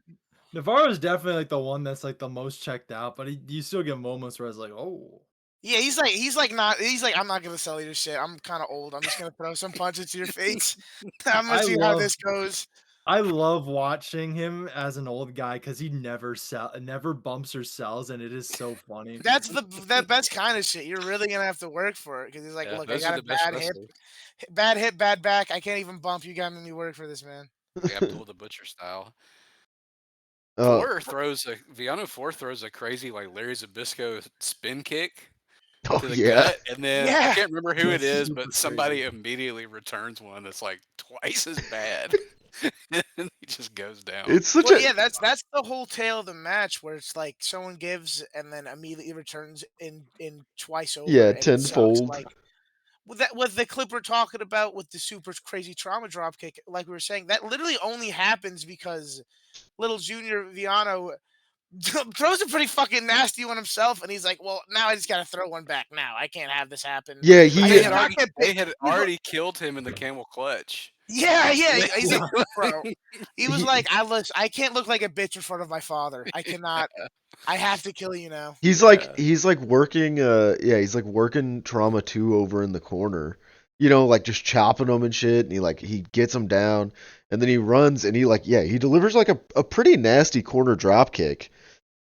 is definitely like the one that's like the most checked out, but you still get moments where it's like, oh. Yeah, he's like I'm not gonna sell you this shit. I'm kind of old. I'm just gonna throw some punches to your face. I'm gonna see how this goes. I love watching him as an old guy because he never bumps or sells, and it is so funny. That's the best kind of shit. You're really gonna have to work for it because he's like, look, I got a bad hip, bad back. I can't even bump. You got me work for this, man. Abdul the Butcher style. Viano 4 throws a crazy like Larry Zbyszko spin kick to the gut, and then I can't remember who it is, but somebody immediately returns one that's like twice as bad. And he just goes down. It's such that's the whole tale of the match where it's like someone gives and then immediately returns in twice over. Yeah, tenfold. Like with the clip we're talking about with the super crazy trauma drop kick, like we were saying, that literally only happens because little Junior Viano throws a pretty fucking nasty one himself, and he's like, well, now I just gotta throw one back now. I can't have this happen. Yeah, they had already killed him in the camel clutch. Yeah. He's like, bro. He was like, I can't look like a bitch in front of my father. I cannot. I have to kill you now. He's like working he's like working Trauma 2 over in the corner. Like just chopping them and shit, and he gets them down, and then he runs and he delivers like a pretty nasty corner drop kick.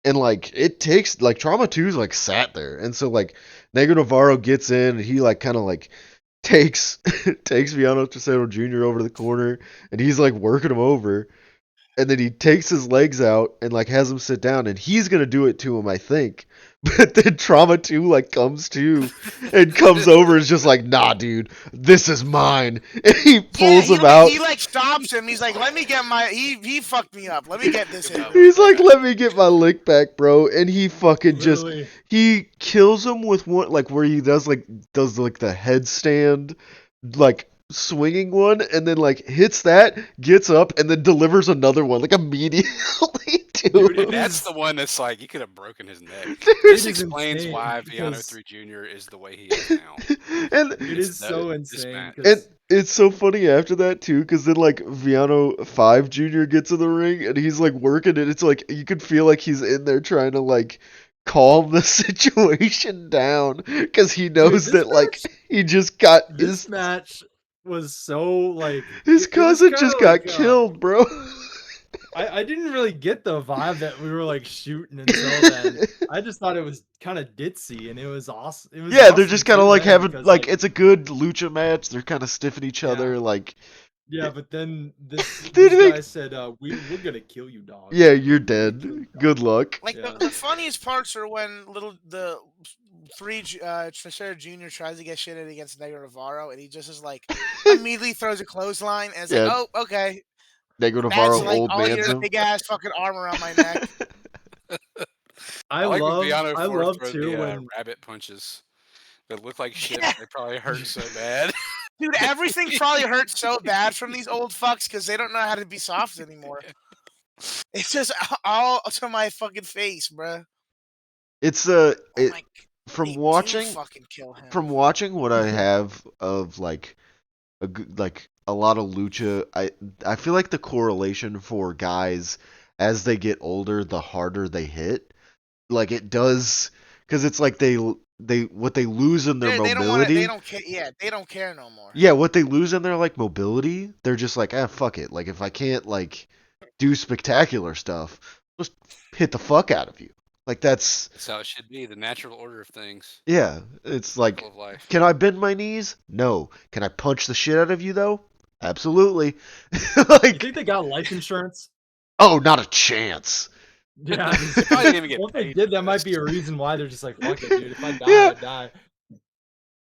And it takes Trauma 2's sat there. And so Negro Navarro gets in, and he kind of takes Viano Tercero Jr. over to the corner, and he's working him over, and then he takes his legs out and has him sit down, and he's gonna do it to him, I think. But then Trauma 2 comes to and comes over and is just like, nah, dude, this is mine. And he pulls him out. He stops him. He's like, let me get my he fucked me up. Let me get this in. He's like, let me get my lick back, bro. And he fucking he kills him with one where he does the headstand swinging one, and then hits that, gets up, and then delivers another one immediately to him. That's the one that's you could have broken his neck. This explains why Viano 3 Jr. is the way he is now. And it is so insane. And it's so funny after that too, because then Viano 5 Jr. gets in the ring and he's working, and it's you could feel he's in there trying to calm the situation down, because he knows that he just got this match was so his cousin just got killed, bro. I didn't really get the vibe that we were shooting until then. I just thought it was kind of ditzy, and it was awesome. It was awesome, they're just kind of having it's a good lucha match. They're kind of stiffing each other, Yeah, but then this guy said, we're gonna kill you, dog. Yeah, you're dead. Good luck. The funniest parts are when the Tricera Jr. tries to get shitted against Negro Navarro, and he just is immediately throws a clothesline, and it's oh, okay. Negro Navarro old man. Your big ass fucking arm around my neck. I love too when rabbit punches that look like shit. Yeah. They probably hurt so bad. Dude, everything probably hurts so bad from these old fucks because they don't know how to be soft anymore. It's just all to my fucking face, bro. It's from watching what I have of a lot of lucha, I feel the correlation for guys as they get older, the harder they hit. It does, because it's they what they lose in their mobility. They don't care. Yeah, they don't care no more. Yeah, what they lose in their mobility, they're just fuck it. If I can't do spectacular stuff, just hit the fuck out of you. That's how it should be, the natural order of things. Yeah, it's can I bend my knees? No. Can I punch the shit out of you though? Absolutely. You think they got life insurance? Oh, not a chance. Yeah, if they did, that might be a reason why they're just fuck it, dude. If I die, I die.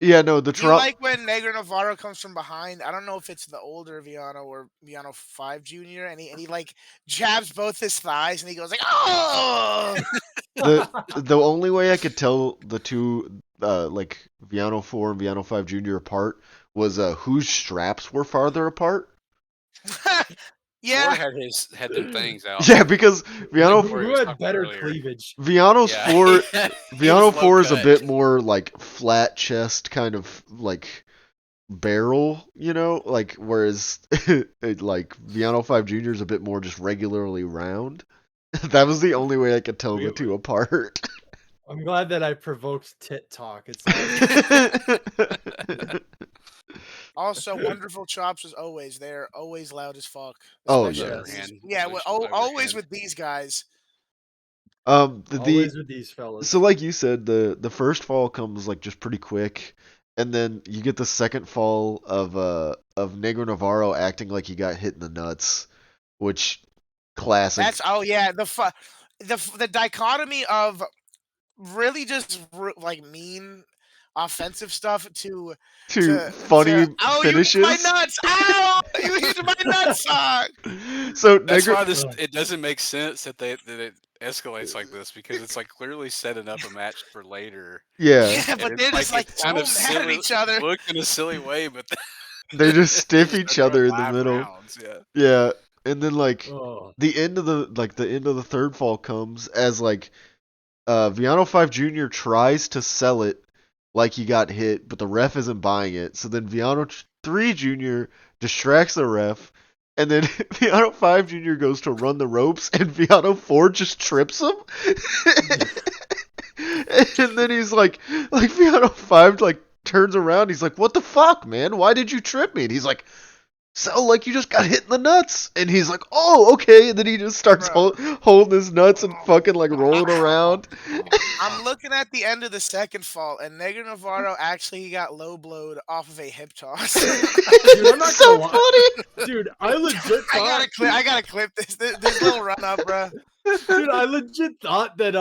Yeah, no, the Do you Trump. like when Negro Navarro comes from behind? I don't know if it's the older Viano or Viano 5 Jr. and he like jabs both his thighs and he goes like, oh. The only way I could tell the two like Viano 4 and Viano 5 Jr. apart was whose straps were farther apart. Yeah. Ford had them things out. Yeah, because Viano Who had better cleavage? Viano's Yeah. 4 He was Viano low 4 is a cut. bit more like flat chest kind of like barrel, you know, like whereas like Viano 5 Jr. is a bit more just regularly round. That was the only way I could tell the two apart. I'm glad that I provoked tit talk. It's Also, wonderful chops as always. They're always loud as fuck. Oh, Especially yeah. with these- Overhand. yeah. Always Always overhand. with these guys. always with these fellas. So like you said, the first fall comes like just pretty quick, and then you get the second fall of Negro Navarro acting like he got hit in the nuts, which classic. That's the dichotomy of really just like mean offensive stuff to funny oh, finishes. You hit my nuts! Ow! You hit my nuts! So That's Negro, why it doesn't make sense that it escalates like this, because it's like clearly setting up a match for later. yeah, Yeah, but they're just like so mad at each other. Look in a silly way, but they just stiff each they're other in the live middle. rounds, yeah. Yeah, and then like Oh. the end of the third fall comes as like Viano 5 Jr. tries to sell it like he got hit, but the ref isn't buying it. So then Viano 3 Jr. distracts the ref, and then Viano 5 Jr. goes to run the ropes, and Viano 4 just trips him. And then he's like Viano 5 like turns around, he's like, "What the fuck, man? Why did you trip me?" And he's like, "So, like, you just got hit in the nuts." And he's like, "Oh, okay." And then he just starts holding his nuts and fucking, like, rolling around. I'm looking at the end of the second fall, and Negro Navarro actually got low blowed off of a hip toss. Dude, I'm not so gonna funny. Dude, I legit thought... I gotta clip this little run up, bro. Dude, I legit thought that,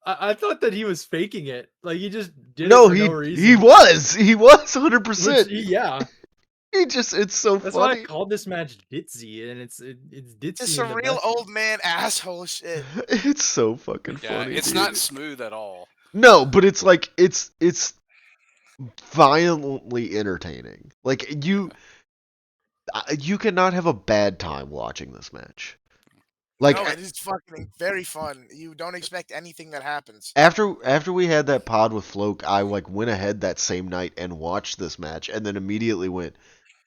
I thought that he was faking it. Like, he just did No, it for no reason. he was 100%. Yeah. It's so That's funny. why I called this match Ditzy, and it's Ditzy. It's some real old man asshole shit. It's so fucking Yeah, funny. it's dude. not smooth at all. No, but it's like it's violently entertaining. Like you cannot have a bad time watching this match. Like no, it is fucking very fun. You don't expect anything that happens. after we had that pod with Floke, I like went ahead that same night and watched this match, and then immediately went,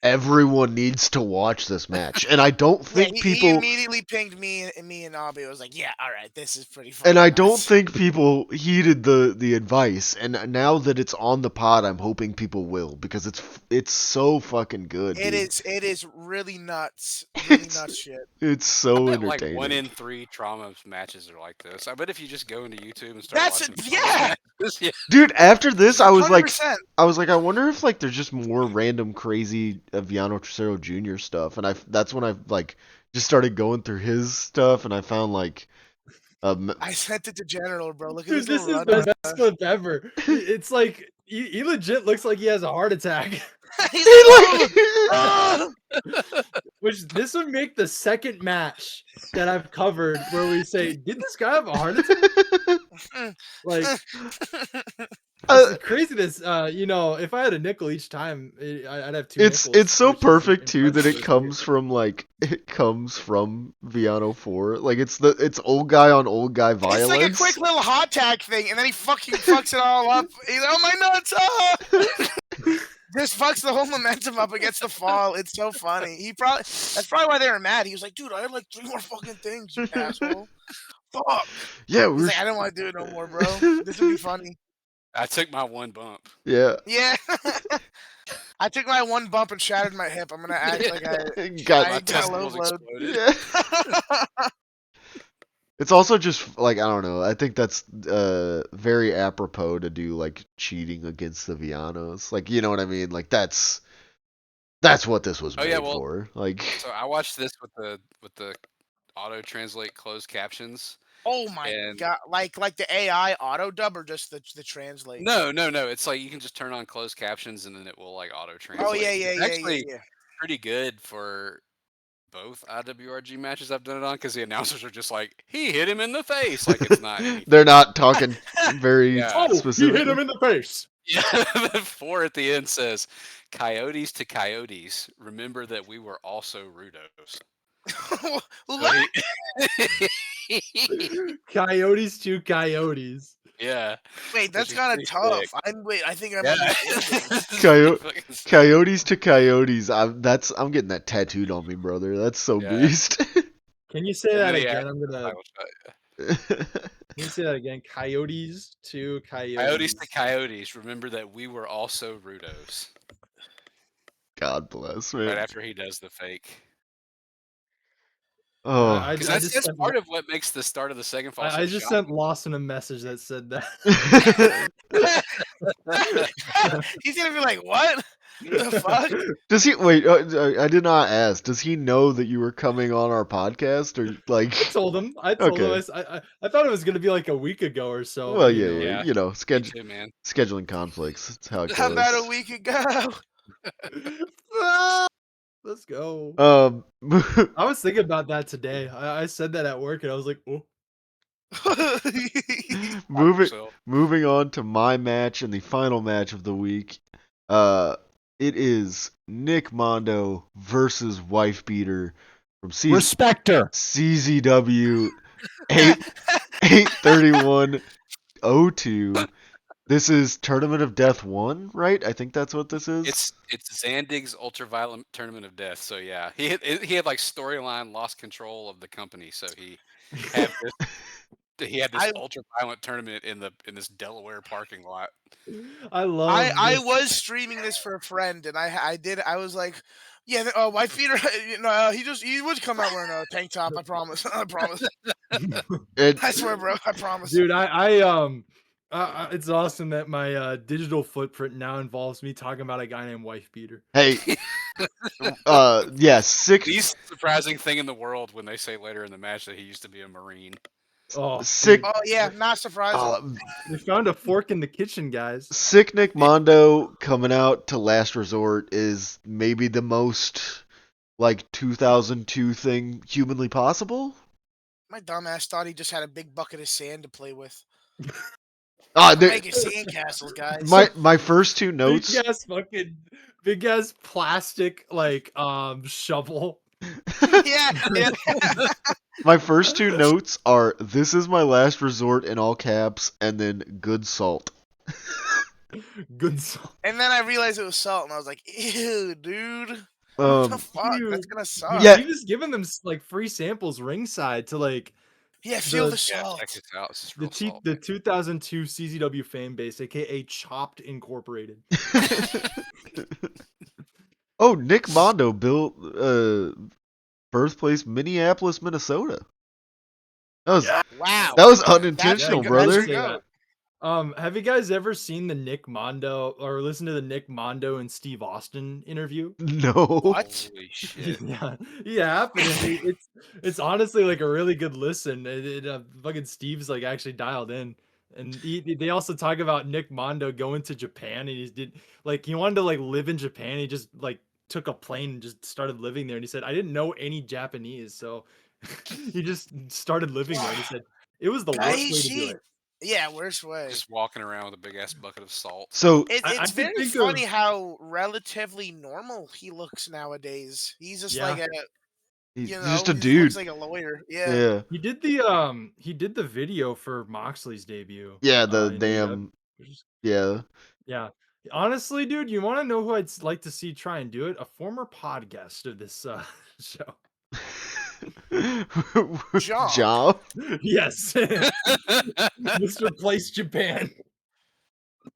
everyone needs to watch this match. And I don't think he people immediately pinged me and Abi. I was like, yeah, all right, this is pretty fun. And I don't think people heeded the advice. And now that it's on the pod, I'm hoping people will, because it's so fucking good. It dude. is. It is really nuts. Really nuts shit. It's so I bet entertaining. like 1 in 3 trauma matches are like this. I bet if you just go into YouTube and start That's watching it. some Yeah. matches, yeah. Dude, after this, I was 100%. like, I wonder if like there's just more random crazy Viano Tercero Jr. stuff, and that's when I like just started going through his stuff, and I found like. I sent it to General, bro. Look at Dude, this this is little the best clip ever. It's like he legit looks like he has a heart attack. He's like, oh! Which this would make the second match that I've covered where we say, did this guy have a heart attack? Like, it's crazy. This, if I had a nickel each time, I'd have 2 nickels. It's so which is perfect too that impressive. it comes from Viano 4. Like it's old guy on old guy violence. It's like a quick little hot tag thing, and then he fucking fucks it all up. He's like, oh my nuts! Ah! Just fucks the whole momentum up against the fall. It's so funny. That's probably why they were mad. He was like, dude, I had like 3 more fucking things, you asshole. Fuck. Yeah, He's like, I don't want to do it no more, bro. This would be funny. I took my 1 bump. Yeah. Yeah. I took my 1 bump and shattered my hip. I'm gonna act like I Got My got a low testicles load. exploded. Yeah. It's also just like, I don't know. I think that's very apropos to do like cheating against the Villanos. Like, you know what I mean? Like that's what this was made for. Like, So I watched this with the auto translate closed captions. Oh my god! Like the AI auto dub or just the translate? No. It's like you can just turn on closed captions and then it will like auto translate. Oh yeah. It's actually pretty good for both IWRG matches I've done it on because the announcers are just like, he hit him in the face. Like it's not anything. They're not talking very specific. He hit him in the face. Yeah, the 4 at the end says, "Coyotes to coyotes, remember that we were also Rudos." Coyotes to coyotes. Yeah. Wait, that's kind of tough. I think I'm Coyotes to coyotes. I'm getting that tattooed on me, brother. That's so beast. Can you say that again? Can you say that again? Coyotes to coyotes. Coyotes to coyotes. Remember that we were also Rudos. God bless, man. Right after he does the fake. Oh, that's part of what makes the start of the second fall. I just sent Lawson a message that said that. He's gonna be like, "What the fuck?" Does he wait? I did not ask. Does he know that you were coming on our podcast, or like? I told him. I thought it was gonna be like a week ago or so. Well, yeah. You know, man. Scheduling conflicts. That's how it goes. How about a week ago? Let's go. I was thinking about that today. I said that at work, and I was like, "Oh." Moving on to my match and the final match of the week. It is Nick Mondo versus Wifebeater from CZW 83102. This is Tournament of Death 1, right? I think that's what this is. It's Zandig's Ultraviolet Tournament of Death. So yeah, he had like storyline lost control of the company, so he had this ultraviolet tournament in this Delaware parking lot. I was streaming this for a friend, and I was like, yeah, Wifebeater. He would come out wearing a tank top. I promise. I promise. I swear, bro. I promise. Dude, it's awesome that my digital footprint now involves me talking about a guy named Wifebeater. Hey, least surprising thing in the world when they say later in the match that he used to be a Marine. Oh yeah, not surprising. We found a fork in the kitchen, guys. Sick Nick Mondo coming out to Last Resort is maybe the most like 2002 thing humanly possible. My dumbass thought he just had a big bucket of sand to play with. Making sandcastles, guys. My first two notes. Big ass plastic shovel. Yeah. My first two notes are, "This is my last resort" in all caps, and then "good salt." Good salt. And then I realized it was salt, and I was like, "Ew, dude. What the fuck? That's gonna suck." Yeah, he was giving them like free samples ringside to like. Yeah, feel the salt. Check this out. The 2002 CZW fan base, aka Chopped Incorporated. Oh, Nick Mondo built birthplace Minneapolis, Minnesota. Wow. That was unintentional, brother. Have you guys ever seen the Nick Mondo or listened to the Nick Mondo and Steve Austin interview? No. What? Holy shit. Yeah. It's honestly like a really good listen. Fucking Steve's like actually dialed in. And they also talk about Nick Mondo going to Japan, and he wanted to like live in Japan. He just like took a plane and just started living there. And he said, I didn't know any Japanese, so he just started living there. And he said it was the worst way to do it. Yeah, worst way. Just walking around with a big ass bucket of salt. So it's very funny how relatively normal he looks nowadays. He's just like he's just a dude. Looks like a lawyer. Yeah. He did the video for Moxley's debut. Yeah, the damn. Yeah. Yeah. Honestly, dude, you want to know who I'd like to see try and do it? A former podcast of this show. Job? Yes. Mr. Place Japan.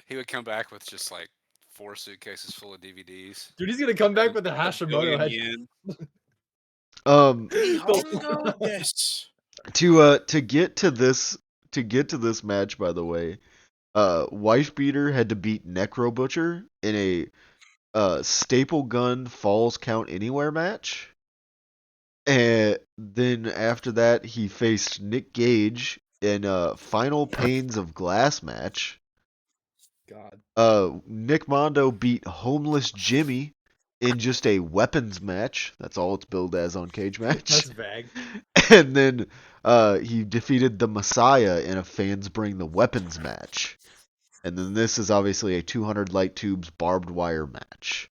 He would come back with just like 4 suitcases full of DVDs. Dude, he's gonna come back with a Hashimoto head. To get to this match, by the way, Wifebeater had to beat Necro Butcher in a staple gun falls count anywhere match. And then after that, he faced Nick Gage in a Final Panes of Glass match. God. Nick Mondo beat Homeless Jimmy in just a weapons match. That's all it's billed as on Cage Match. That's vague. And then he defeated the Messiah in a Fans Bring the Weapons match. And then this is obviously a 200 light tubes barbed wire match.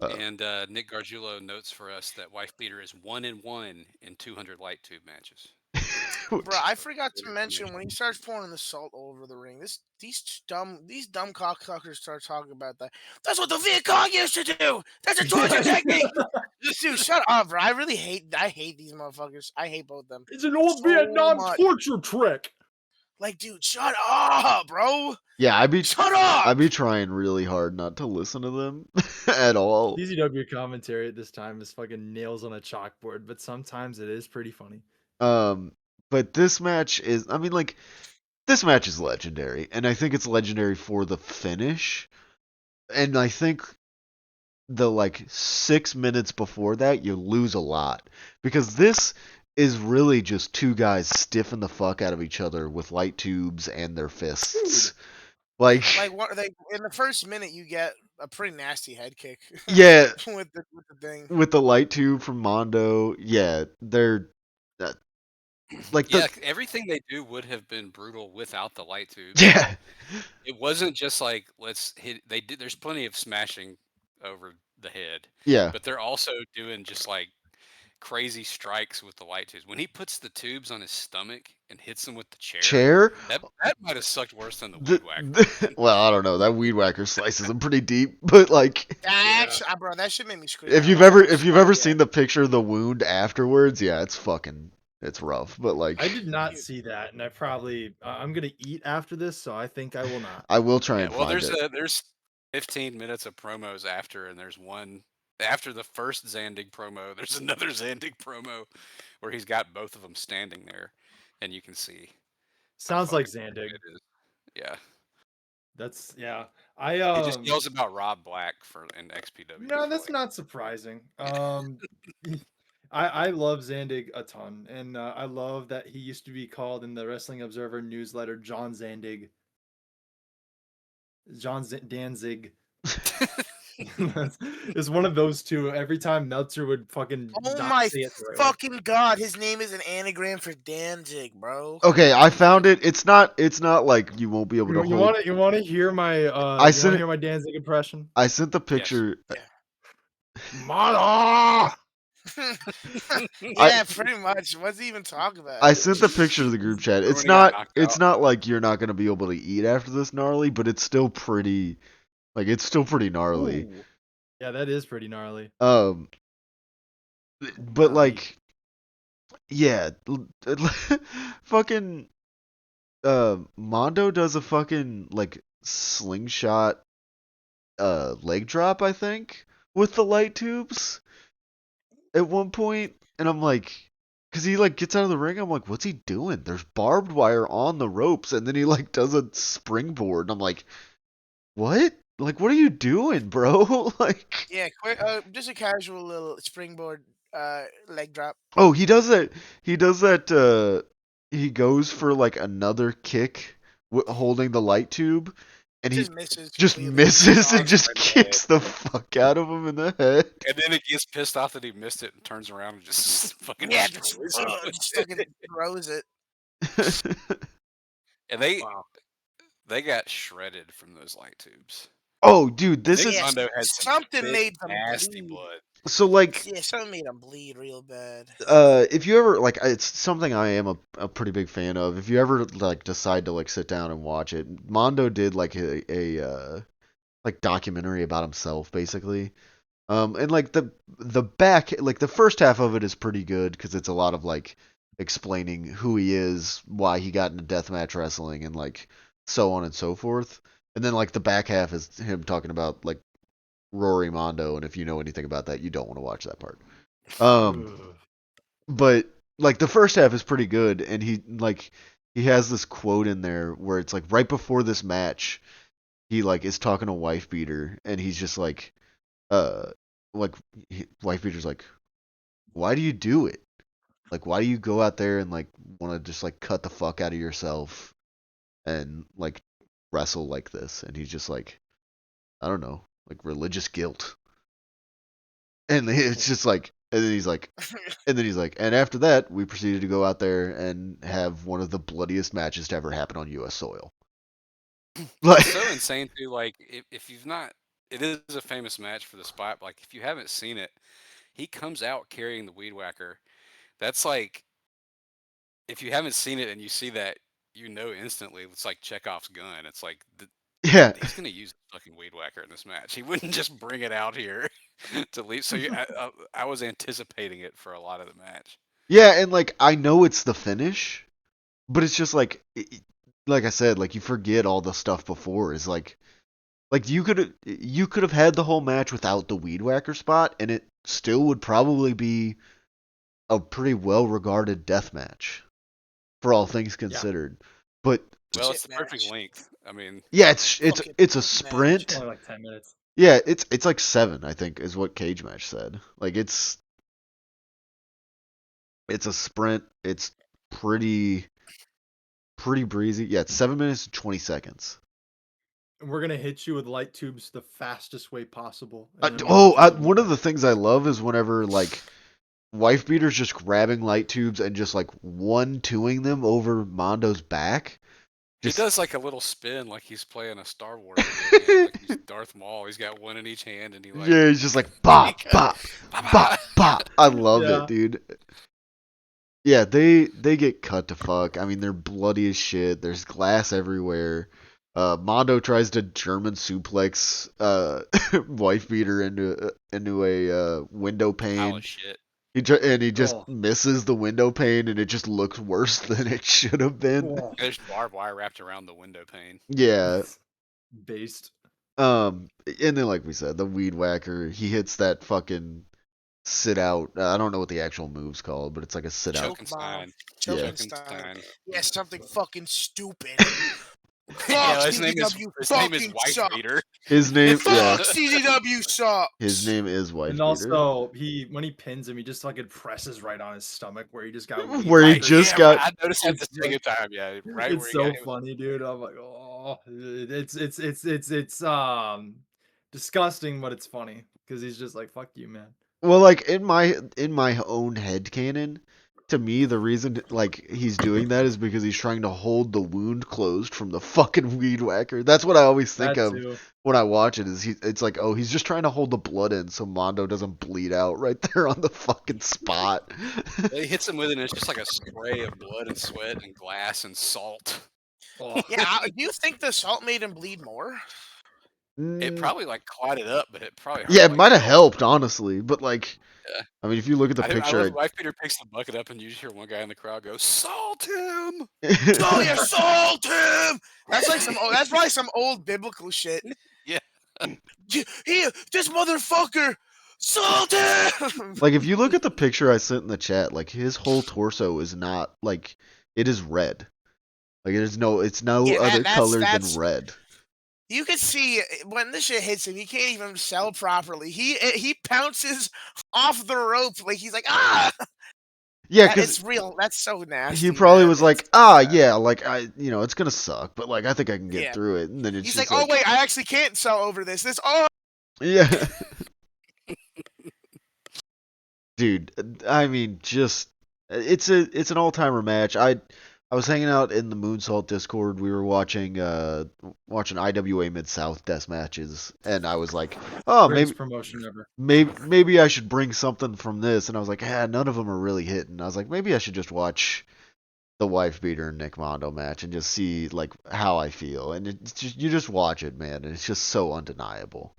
And Nick Gargiulo notes for us that Wifebeater is 1-1 in 200 light tube matches. Bro, I forgot to mention when he starts pouring the salt over the ring. These dumb cocksuckers start talking about that. That's what the Viet Cong used to do. That's a torture technique. Dude, shut up, bro. I hate these motherfuckers. I hate both of them. It's an old so Vietnam much. torture trick. Like, dude, shut up, bro. Yeah, shut up. I'd be trying really hard not to listen to them at all. CZW commentary at this time is fucking nails on a chalkboard, but sometimes it is pretty funny. But this match is, I mean, like, this match is legendary, and I think it's legendary for the finish. And I think the, like, 6 minutes before that, you lose a lot. Because this is really just two guys stiffing the fuck out of each other with light tubes and their fists. Like what they in the first minute you get a pretty nasty head kick. Yeah. with the thing. With the light tube from Mondo, yeah, they're like everything they do would have been brutal without the light tube. Yeah. It wasn't just like let's hit. There's plenty of smashing over the head. Yeah. But they're also doing just like crazy strikes with the light tubes. When he puts the tubes on his stomach and hits them with the chair, that might have sucked worse than the weed whacker. Well, I don't know. That weed whacker slices him pretty deep, but like, actually, bro, that shit made me scream. If you've ever seen the picture of the wound afterwards, yeah, it's rough. But like, I did not see that, and I'm gonna eat after this, so I think I will not. I will try and find it. There's 15 minutes of promos after, and there's one after the first Zandig promo. There's another Zandig promo where he's got both of them standing there, and you can see. Sounds like Zandig. Yeah. That's He just yells about Rob Black in XPW. No, that's not surprising. I love Zandig a ton, and I love that he used to be called in the Wrestling Observer newsletter John Zandig. Danzig. It's one of those two. Every time Meltzer would fucking say it fucking god, his name is an anagram for Danzig, bro. Okay, I found it. It's not like you won't be able to. You want to hear my hear my Danzig impression? I sent the picture. Yes. Mala! Yeah, pretty much. What's he even talking about? I sent the picture to the group chat. It's not like you're not gonna be able to eat after this gnarly, but it's still pretty gnarly. Ooh. Yeah, that is pretty gnarly. But like, yeah, fucking Mondo does a fucking like slingshot leg drop, I think, with the light tubes at one point, and I'm like, because he like gets out of the ring, I'm like, what's he doing? There's barbed wire on the ropes, and then he like does a springboard, and I'm like, what? Like, what are you doing, bro? Like, yeah, quick, just a casual little springboard leg drop. Oh, he does that. He does that. He goes for like another kick, holding the light tube, and he just misses and just kicks the fuck out of him in the head. And then he gets pissed off that he missed it and turns around and just fucking just fucking throws it. And they got shredded from those light tubes. Oh, dude, this Nick is Mondo had something made them nasty bleed. blood. So like, yeah, something made them bleed real bad. If you ever like, it's something I am a pretty big fan of. If you ever like decide to like sit down and watch it, Mondo did like a like documentary about himself, basically. And like the back, like the first half of it is pretty good because it's a lot of like explaining who he is, why he got into deathmatch wrestling, and like so on and so forth. And then like the back half is him talking about like Rory Mondo, and if you know anything about that, you don't want to watch that part. But like the first half is pretty good, and he has this quote in there where it's like right before this match, he like is talking to Wifebeater, and he's just like Wifebeater's like, why do you do it? Like, why do you go out there and like want to just like cut the fuck out of yourself and like wrestle like this? And he's just like, I don't know, like religious guilt. And it's just like, and then he's like, and after that, we proceeded to go out there and have one of the bloodiest matches to ever happen on U.S. soil. Like, It's so insane too. Like if you've not, it is a famous match for the spot. Like if you haven't seen it, he comes out carrying the weed whacker. That's like if you haven't seen it and you see that, you know instantly it's like Chekhov's gun. It's like yeah, he's gonna use the fucking weed whacker in this match. He wouldn't just bring it out here to leave. So I was anticipating it for a lot of the match. yeah, and like I know it's the finish, but it's just like I said, like you forget all the stuff before. Is like you could have had the whole match without the weed whacker spot, and it still would probably be a pretty well regarded death match, for all things considered. But Well, it's Shit the perfect match. length. I mean, yeah, it's Fucking it's a match. sprint. Only like 10 minutes. Yeah, it's like 7, I think, is what Cage Match said. Like it's a sprint. It's pretty breezy. Yeah, it's 7 minutes and 20 seconds. And we're gonna hit you with light tubes the fastest way possible. And then we're gonna hit you with One of the things I love is whenever like Wifebeater's just grabbing light tubes and just like 1-2ing them over Mondo's back. he Just does like a little spin, like he's playing a Star Wars video game, like he's Darth Maul. He's got one in each hand, and he like yeah, he's just like bop bop bop bop. I love Yeah. it, dude. Yeah, they get cut to fuck. I mean, they're bloody as shit. There's glass everywhere. Mondo tries to German suplex Wifebeater into a window pile pane. of shit. He just Oh. misses the window pane, and it just looks worse than it should have been. Oh, There's barbed wire wrapped around the window pane. Yeah. based. And then like we said, the weed whacker, he hits that fucking sit out. I don't know what the actual move's called, but it's like a sit out. Choke bomb. Yeah. Chokenstein. Yeah, something fucking stupid. Yeah, Fuck his name is CZW Wife suck. Beater. His name, yeah, Fuck CZW sucks. his name is Wifebeater. And also, when he pins him, he just fucking presses right on his stomach where he just got. Where he weed just whacker. got- I noticed that the second time. Yeah, right. It's where so he got funny, dude. I'm like, oh, it's disgusting, but it's funny because he's just like, fuck you, man. Well, like in my own head canon, to me the reason like he's doing that is because he's trying to hold the wound closed from the fucking weed whacker. That's what I always think That of too. when I watch it. It's like, oh, he's just trying to hold the blood in so Mondo doesn't bleed out right there on the fucking spot. He hits him with it, and it's just like a spray of blood and sweat and glass and salt. Oh. Yeah, do you think the salt made him bleed more? It probably like clotted up, but it probably hurt, Yeah, it like, might have hell. helped, honestly, but like, Yeah. I mean, if you look at the I picture, love Wifebeater picks the bucket up, and you just hear one guy in the crowd go, "Salt him!" Oh, you salt him! That's like that's probably some old biblical shit. Yeah. Here, this motherfucker, salt him! like if you look at the picture I sent in the chat, like his whole torso is not like it is red. Like it's no Yeah, other that's- color that's- than red. You can see when this shit hits him, he can't even sell properly. He pounces off the rope like he's like, ah! Yeah, It's because real. That's so nasty. he probably man. was like, It's- yeah, like it's gonna suck, but like I think I can get Yeah. through it. And then it's He's just like, oh wait, I actually can't sell over this. yeah. Dude, I mean, just it's an all-timer match. I was hanging out in the Moonsault Discord. We were watching IWA Mid-South death matches, and I was like, oh, Greatest promotion ever. maybe I should bring something from this. And I was like, none of them are really hitting. I was like, maybe I should just watch the Wifebeater and Nick Mondo match and just see like how I feel. And it's just, you just watch it, man, and it's just so undeniable.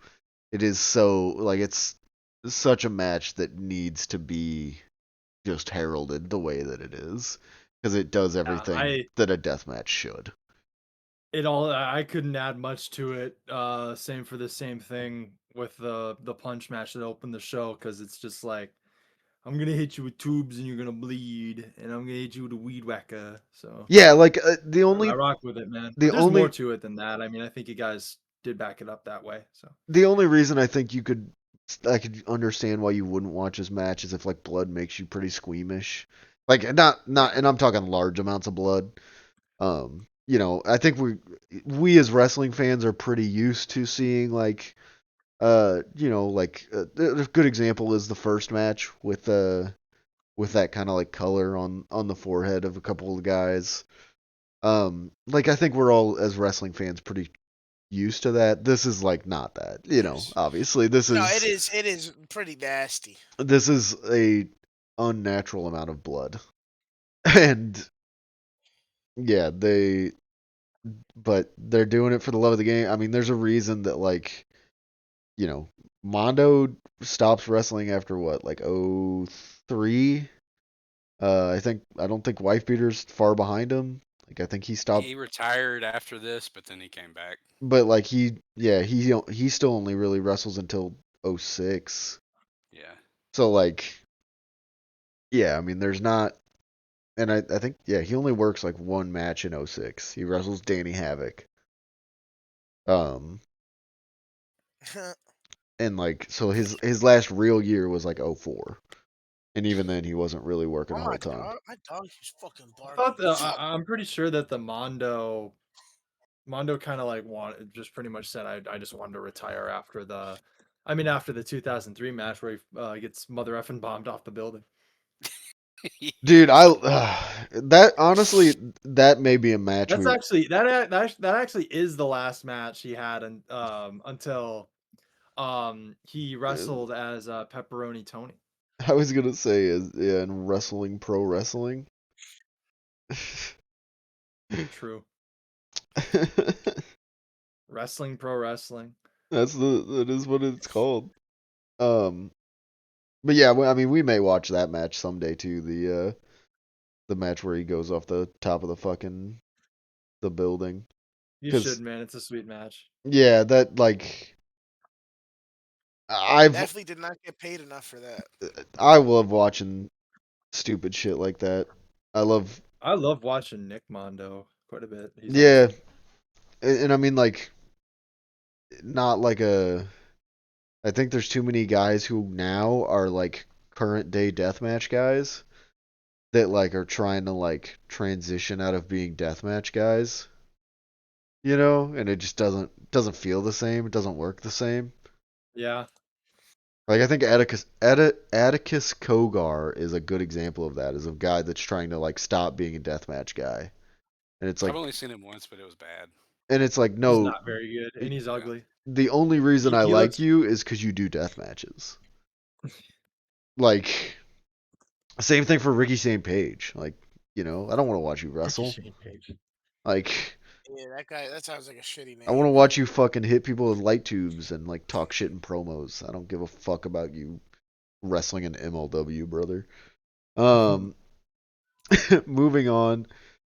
It is so like it's such a match that needs to be just heralded the way that it is. Because it does everything that a deathmatch should. I couldn't add much to it. Same for the same thing with the punch match that opened the show, because it's just like, I'm gonna hit you with tubes and you're gonna bleed, and I'm gonna hit you with a weed whacker. So yeah, like I rock with it, man. There's more to it than that. I mean, I think you guys did back it up that way. So the only reason I think you could I could understand why you wouldn't watch his matches if like blood makes you pretty squeamish. Like not, and I'm talking large amounts of blood. I think we as wrestling fans are pretty used to seeing like a good example is the first match with that kind of like color on the forehead of a couple of the guys. Like I think we're all as wrestling fans pretty used to that. This is like not that, Yes. obviously this No, it is is. It is pretty nasty. a unnatural amount of blood. And yeah, but they're doing it for the love of the game. I mean, there's a reason that like, Mondo stops wrestling after what, like 03? I don't think Wifebeater's far behind him. Like I think he stopped, He retired after this, but then he came back. but like he still only really wrestles until 06. Yeah. So like, yeah, I mean, there's not, and I think yeah, he only works like one match in 06. He wrestles Danny Havoc. Um, and like so his last real year was like 04. And even then he wasn't really working Oh a whole ton. my dog is fucking I barking. thought I'm pretty sure that the Mondo kind of like just pretty much said I just wanted to retire after after the 2003 match where he gets mother effing bombed off the building. Dude, that honestly that may be a match That's actually that actually is the last match he had until he wrestled as Pepperoni Tony. I was gonna say is yeah, in pro wrestling. True. Wrestling pro wrestling. That is what it's called. Um, but yeah, I mean, we may watch that match someday too. The match where he goes off the top of the building. You should, man. It's a sweet match. Yeah, that like I've Definitely did not get paid enough for that. I love watching stupid shit like that. I love watching Nick Mondo quite a bit. He's yeah, awesome. and I mean like not like I think there's too many guys who now are like current day deathmatch guys that like are trying to like transition out of being deathmatch guys. And it just doesn't feel the same. It doesn't work the same. Yeah. Like I think Atticus Kogar is a good example of that, as a guy that's trying to like stop being a deathmatch guy. And it's I've like only seen him once, but it was bad. He's no, not very good, and he's ugly. the only reason I He like looks you is because you do death matches. Like same thing for Ricky St. Page. Like I don't want to watch you wrestle. Like Yeah, that guy. That sounds like a shitty name. I want to watch you fucking hit people with light tubes and like talk shit in promos. I don't give a fuck about you wrestling in MLW, brother. Moving on.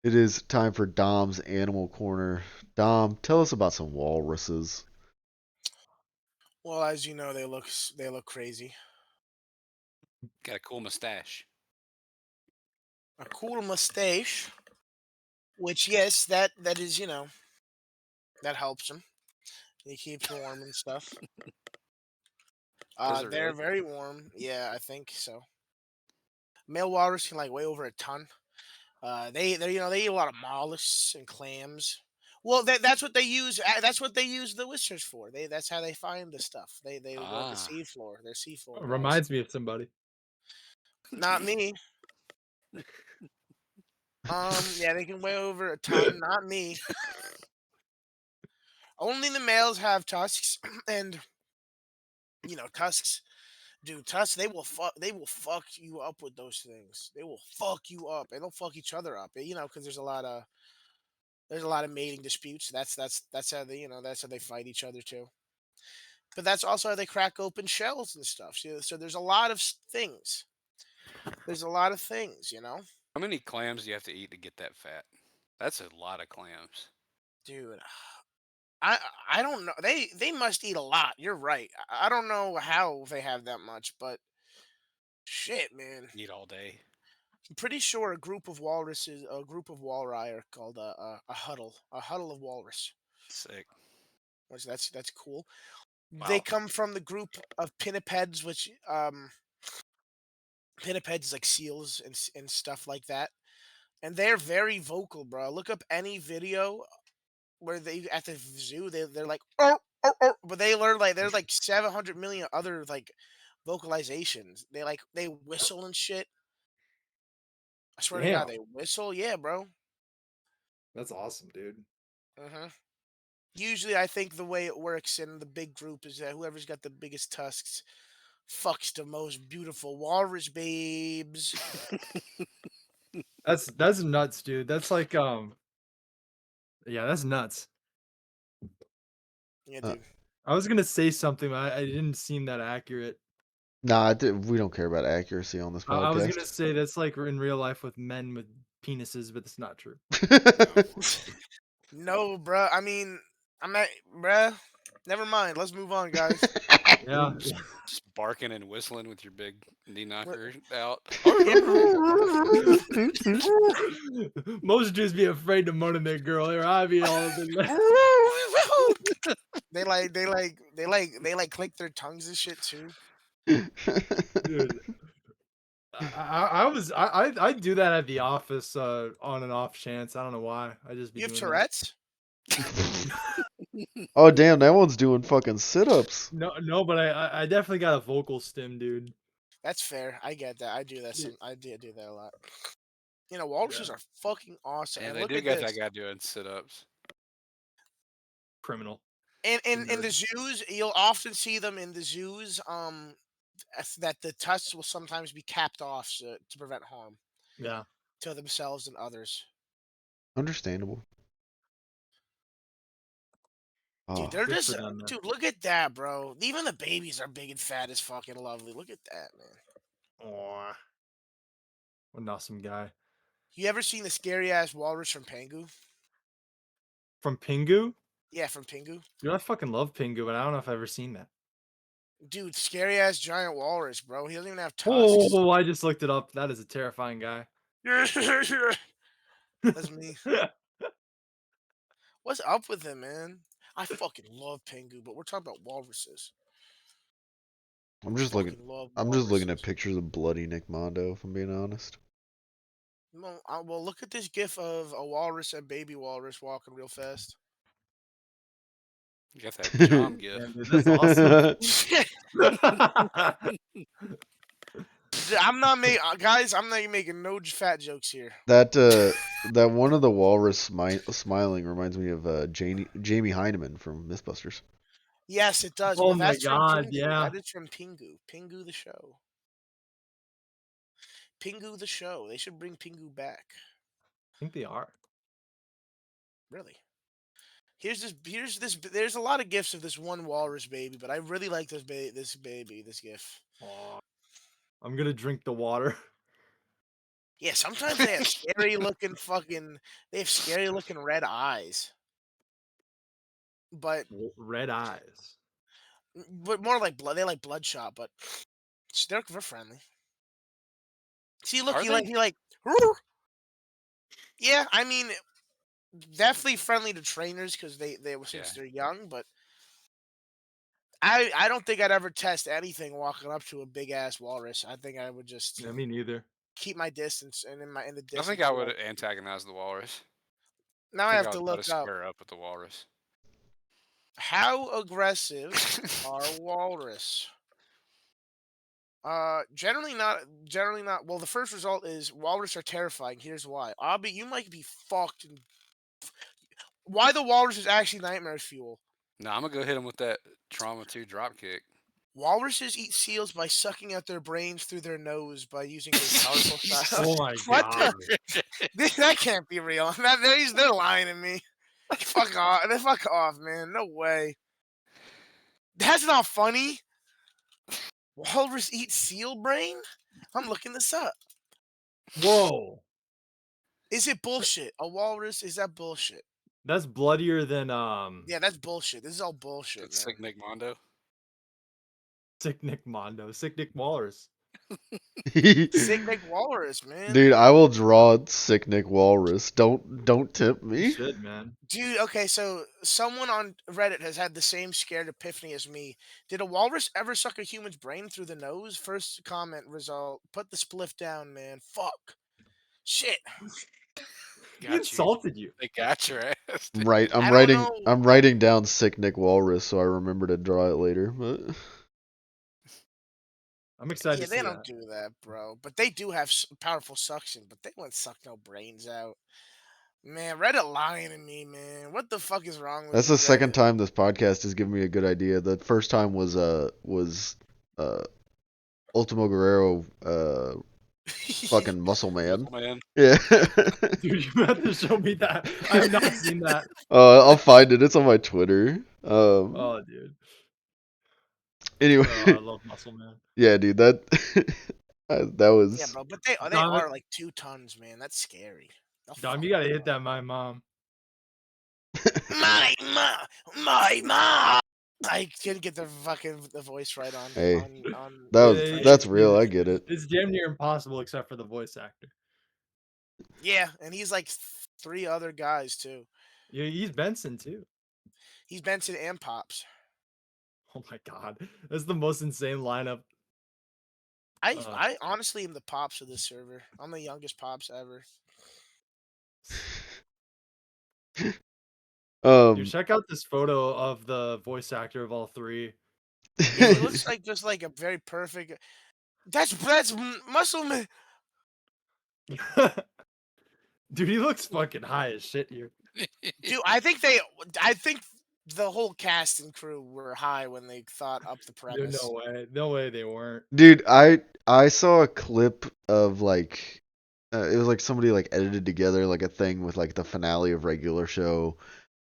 It is time for Dom's Animal Corner. Dom, tell us about some walruses. Well, as you know, they look crazy. Got a cool mustache. A cool mustache, which yes, that is that helps him. He keeps warm and stuff. Does it They're really? very warm. Yeah, I think so. Male walrus can like weigh over a ton. They eat a lot of mollusks and clams. Well, that's what they use. That's what they use the whiskers for. That's how they find the stuff. They go on the Ah. seafloor. They're seafloor guys. Reminds me of somebody. Not me. Yeah, they can weigh over a ton. Not me. Only the males have tusks, and tusks. Dude, tusks. They will fuck. They will fuck you up with those things. They will fuck you up, and they'll fuck each other up. Because there's a lot of mating disputes. That's how they fight each other too. But that's also how they crack open shells and stuff. So there's a lot of things. There's a lot of things. How many clams do you have to eat to get that fat? That's a lot of clams. Dude, I don't know. They must eat a lot. You're right. I don't know how they have that much, but shit, man. Eat all day. I'm pretty sure a group of walrus are called a huddle of walrus. Sick. Which that's cool. They come from the group of pinnipeds, which pinnipeds is like seals and stuff like that. And they're very vocal, bro. Look up any video where they at the zoo. They're like but they learn like there's like 700 million other like vocalizations. They whistle and shit. I swear to God, they whistle. Yeah, bro. That's awesome, dude. Usually, I think the way it works in the big group is that whoever's got the biggest tusks fucks the most beautiful walrus babes. That's nuts, dude. That's like yeah, that's nuts. Yeah, dude. I was gonna say something, but I didn't seem that accurate. Nah, we don't care about accuracy on this podcast. I was gonna say that's like in real life with men with penises, but it's not true. No, bruh. I mean, bruh. Never mind. Let's move on, guys. Yeah. Just barking and whistling with your big knee knocker out. Most dudes be afraid to moan in their girl. I be all up in there. They click their tongues and shit too. Dude. I do that at the office on and off chance. I don't know why. I just be You have doing Tourette's? Oh damn, that one's doing fucking sit-ups. No, but I definitely got a vocal stim, dude. That's fair. I get that. I do that. I do that a lot. You know, walruses are fucking awesome. And and they look do at got this. that guy doing sit-ups. Criminal. In the zoos, you'll often see them in the zoos. That the tusks will sometimes be capped off to prevent harm. Yeah. To themselves and others. Understandable. Dude, they're just dude. Look at that, bro. Even the babies are big and fat as fucking lovely. Look at that, man. Aw. What an awesome guy. You ever seen the scary ass walrus from Pingu? From Pingu? Yeah, from Pingu. Dude, I fucking love Pingu, but I don't know if I've ever seen that. Dude, scary ass giant walrus, bro. He doesn't even have tusks. Oh, I just looked it up. That is a terrifying guy. That's me. What's up with him, man? I fucking love Pingu, but we're talking about walruses. I'm just looking at pictures of bloody Nick Mondo, if I'm being honest. Well, look at this gif of a walrus and baby walrus walking real fast. You got that John gif. Yeah, dude, that's awesome. I'm not making no fat jokes here. That one of the walrus smiling reminds me of Jamie Heineman from Mythbusters. Yes, it does. Oh well, my that's god, from Pingu. yeah. That is from Pingu. Pingu the show. Pingu the show. They should bring Pingu back. I think they are. Really? Here's this. There's a lot of gifs of this one walrus baby, but I really like this gif. Aww. I'm gonna drink the water. Yeah, sometimes they have scary looking red eyes. But red eyes. But more like blood. They like bloodshot, but they're friendly. See, look, he like. Yeah, I mean, definitely friendly to trainers because since they're young, but I don't think I'd ever test anything walking up to a big ass walrus. I think I would just me neither. Keep my distance and in the distance. I think I would antagonize the walrus. Now I have to look up. Square up with the walrus. How aggressive are walrus? Generally not. Well, the first result is walrus are terrifying. Here's why. Abby, you might be fucked. Why the walrus is actually nightmare fuel. No, I'm gonna go hit him with that Trauma 2 drop kick. Walruses eat seals by sucking out their brains through their nose by using their powerful style. Oh my god! That can't be real. They're lying to me. Fuck off! Fuck off, man. No way. That's not funny. Walrus eat seal brain? I'm looking this up. Whoa. Is it bullshit? A walrus? Is that bullshit? That's bloodier than Yeah, that's bullshit. This is all bullshit. Sick Nick Mondo. Sick Nick Mondo. Sick Nick Walrus. Sick Nick Walrus, man. Dude, I will draw Sick Nick Walrus. Don't tempt You me. should, man. Dude, okay, so someone on Reddit has had the same scared epiphany as me. Did a walrus ever suck a human's brain through the nose? First comment result. Put the spliff down, man. Fuck. Shit. He insulted you. They got your ass. dude. Right, I don't know. I'm writing down Sick Nick Walrus so I remember to draw it later. But I'm excited Yeah, to see they don't that. do that, bro. But they do have powerful suction, but they won't suck no brains out. Man, Reddit lying to me, man. What the fuck is wrong with that's you, the second Reddit? time this podcast has given me a good idea. The first time was Ultimo Guerrero fucking Muscle Man. Oh, man. Yeah. Dude, you have to show me that. I have not seen that. I'll find it. It's on my Twitter. Oh, dude. Anyway, I love Muscle Man. yeah, dude, that that was Yeah, bro, but they Dom, are like 2 tons, man. That's scary. They'll Dom, fuck you gotta you hit up. that my mom. My mom. I couldn't get the voice right on. Hey, on that's real. I get it. It's damn near impossible except for the voice actor. Yeah, and he's like 3 other guys too. Yeah, he's Benson too. He's Benson and Pops. Oh my god, that's the most insane lineup. I honestly am the Pops of this server. I'm the youngest Pops ever. Dude, check out this photo of the voice actor of all 3. Yeah, he looks like just like a very perfect. That's Muscle Man. Dude, he looks fucking high as shit here. Dude, I think the whole cast and crew were high when they thought up the Dude, premise. no way they weren't. Dude, I saw a clip of like it was like somebody like edited together like a thing with like the finale of regular show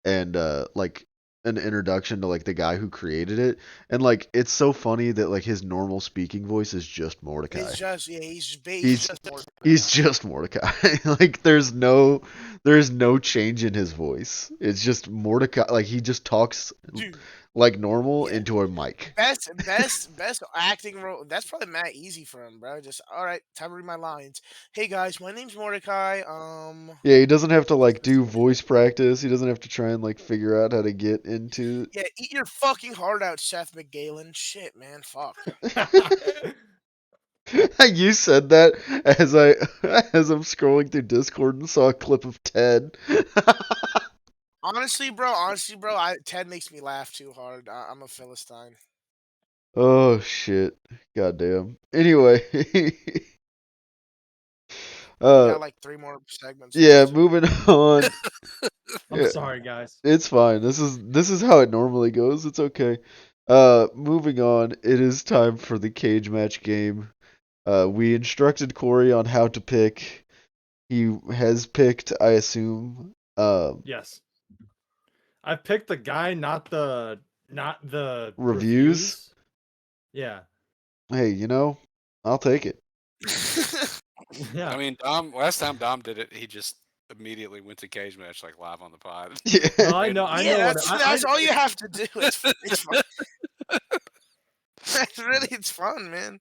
and like an introduction to like the guy who created it, and like it's so funny that like his normal speaking voice is just Mordecai. It's just he's just more. He's just Mordecai. Like there's no change in his voice. It's just Mordecai. Like he just talks Dude, like normal yeah. into a mic. Best acting role. That's probably mad easy for him, bro. Just all right. Time to read my lines. Hey guys, my name's Mordecai. Yeah, he doesn't have to like do voice practice. He doesn't have to try and like figure out how to get into. Yeah, eat your fucking heart out, Seth MacGalen. Shit, man. Fuck. You said that as I'm scrolling through Discord and saw a clip of Ted. Honestly, bro. Ted makes me laugh too hard. I'm a Philistine. Oh shit. Goddamn. Anyway. We got like 3 more segments. Yeah, moving on. I'm sorry, guys. It's fine. This is how it normally goes. It's okay. Moving on. It is time for the cage match game. We instructed Corey on how to pick. He has picked, I assume. Yes. I picked the guy, not the Reviews? Yeah. Hey, I'll take it. Yeah. I mean, last time Dom did it, he just immediately went to cage match like live on the pod. Yeah. No, I know. That's all you have to do. It's fun. It's fun, man.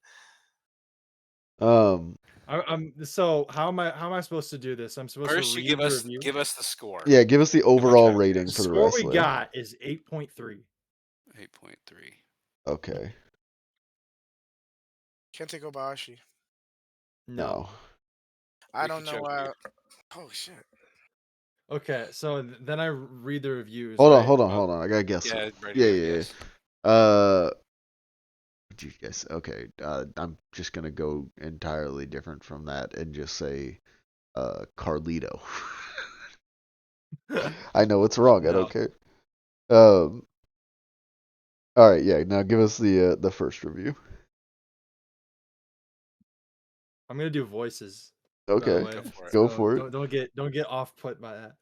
So how am I supposed to do this? I'm supposed First, to you read give us the score. Yeah, give us the overall Okay. rating The for the score wrestler. we got is 8.3. 8.3. Okay. Kenta Kobashi. No. I don't know. Choke Oh shit. Okay, so then I read the reviews. Hold right? on. I gotta guess. Yeah, Yeah. What'd you guess? Okay. I'm just gonna go entirely different from that and just say, Carlito. I know it's wrong. I don't care. All right. Yeah. Now give us the first review. I'm gonna do voices. Okay. Go for it. Don't get off put by that.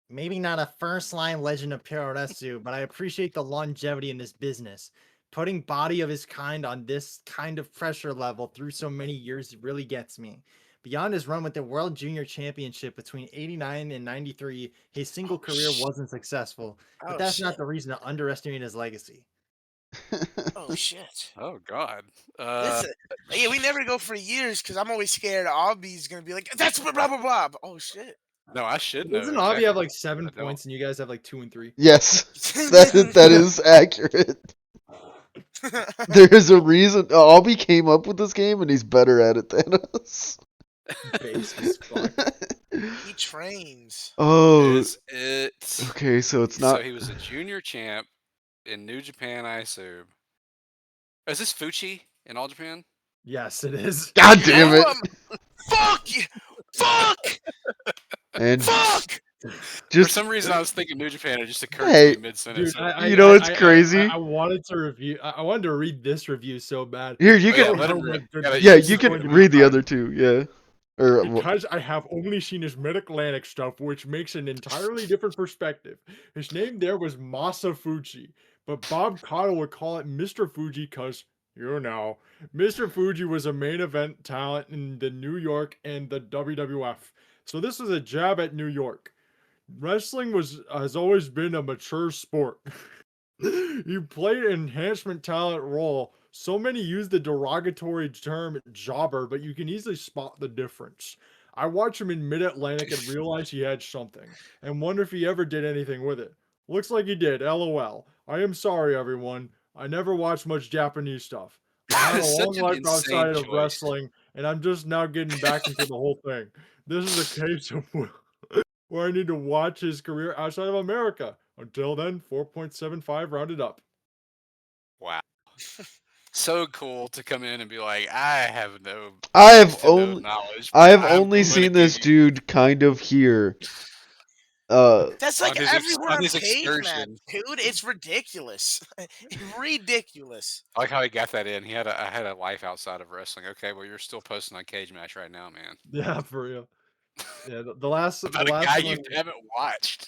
Maybe not a first-line legend of Puroresu, but I appreciate the longevity in this business. Putting body of his kind on this kind of pressure level through so many years really gets me. Beyond his run with the World Junior Championship between 89 and 93, his single career wasn't successful, but that's not the reason to underestimate his legacy. Oh shit. Oh God. Yeah, we never go for years because I'm always scared Obby's gonna be like, that's blah blah blah. Oh shit. No, I should know. Doesn't exactly Avi have like what- 7 I don't. points and you guys have like 2 and 3? Yes, that is accurate. There is a reason Albie came up with this game, and he's better at it than us. Base as fuck. He trains. Oh, Is it? okay. So it's not. So he was a junior champ in New Japan, I assume. Is this Fuchi in All Japan? Yes, it is. God damn it! Fuck you! Fuck! And Fuck! For just some reason, I was thinking New Japan. It just occurred Hey, to me mid-sentence. Dude, You know, it's crazy. I wanted to review. I wanted to read this review so bad. here you Oh, yeah, can. let him How, read. like, good Yeah, Yeah, this you is going can to be read the fun. other two. Yeah. Or Because I have only seen his Mid-Atlantic stuff, which makes an entirely different perspective. His name there was Masa Fuji, but Bob Cottle would call it Mr. Fuji because, you know, Mr. Fuji was a main event talent in the New York and the WWF. So this was a jab at New York. Wrestling has always been a mature sport. You played an enhancement talent role. So many use the derogatory term jobber, but you can easily spot the difference. I watched him in Mid-Atlantic and realized he had something, and wonder if he ever did anything with it. Looks like he did, lol. I am sorry, everyone. I never watched much Japanese stuff. I had a Such long an life insane outside of choice. wrestling, and I'm just now getting back into the whole thing. This is a case of where I need to watch his career outside of America. Until then, 4.75 rounded up. Wow. So cool to come in and be like, I have no I have Nintendo only knowledge. I have I'm only gonna seen give this you- dude kind of here. That's On like his everyone on on his Cage Match, excursion. dude. It's ridiculous. Ridiculous. I like how he got that in. I had a life outside of wrestling. Okay, well you're still posting on Cage Match right now, man. Yeah, for real. Yeah, the last About the a guy last you one, haven't watched.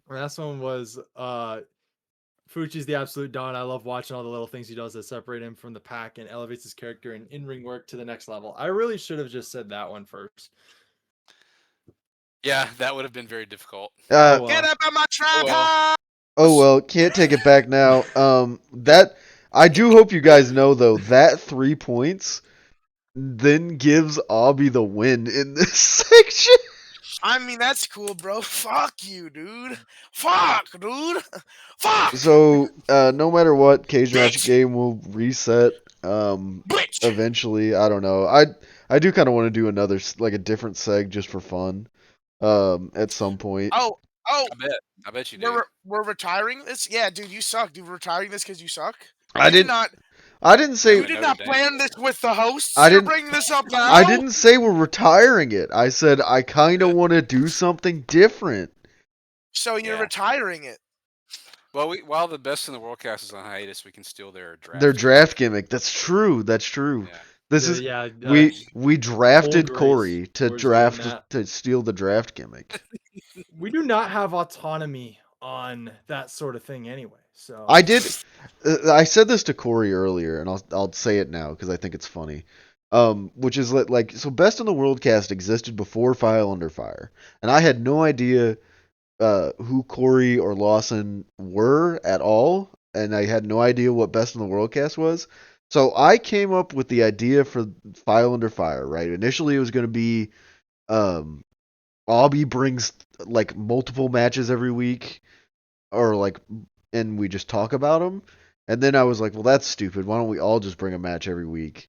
last one was Fuchi's the absolute don. I love watching all the little things he does that separate him from the pack and elevates his character and in-ring work to the next level. I really should have just said that one first. Yeah, that would have been very difficult. Oh, well. Get up on my tripod. well. Oh well, can't take it back now. That I do hope you guys know though that 3 points then gives Obby the win in this section. I mean, that's cool, bro. Fuck you, dude. Fuck, dude. Fuck. So no matter what, Cage Match Bitch. game will reset. Bitch. Eventually, I don't know. I do kind of want to do another like a different seg just for fun. At some point. Oh, I bet you do. we're retiring this. Yeah, dude, you suck. Dude, we're retiring this because you suck. I You did didn't. not. I didn't say. You did not plan this with the hosts. I You're didn't- bringing this up now. I didn't say we're retiring it. I said I kind of want to do something different. So you're Yeah. retiring it. Well, while the best in the world cast is on hiatus, we can steal their draft. Their draft gimmick. That's true. That's true. Yeah. This is yeah. we drafted Full Corey Grace. to Corey's draft doing that. to steal the draft gimmick. We do not have autonomy on that sort of thing anyway. So I did. I said this to Corey earlier, and I'll say it now because I think it's funny. Which is like so. Best in the World cast existed before File Under Fire, and I had no idea who Corey or Lawson were at all, and I had no idea what Best in the World cast was. So I came up with the idea for File Under Fire. Right, initially it was going to be, Obby brings like multiple matches every week, or like, and we just talk about them. And then I was like, well, that's stupid. Why don't we all just bring a match every week?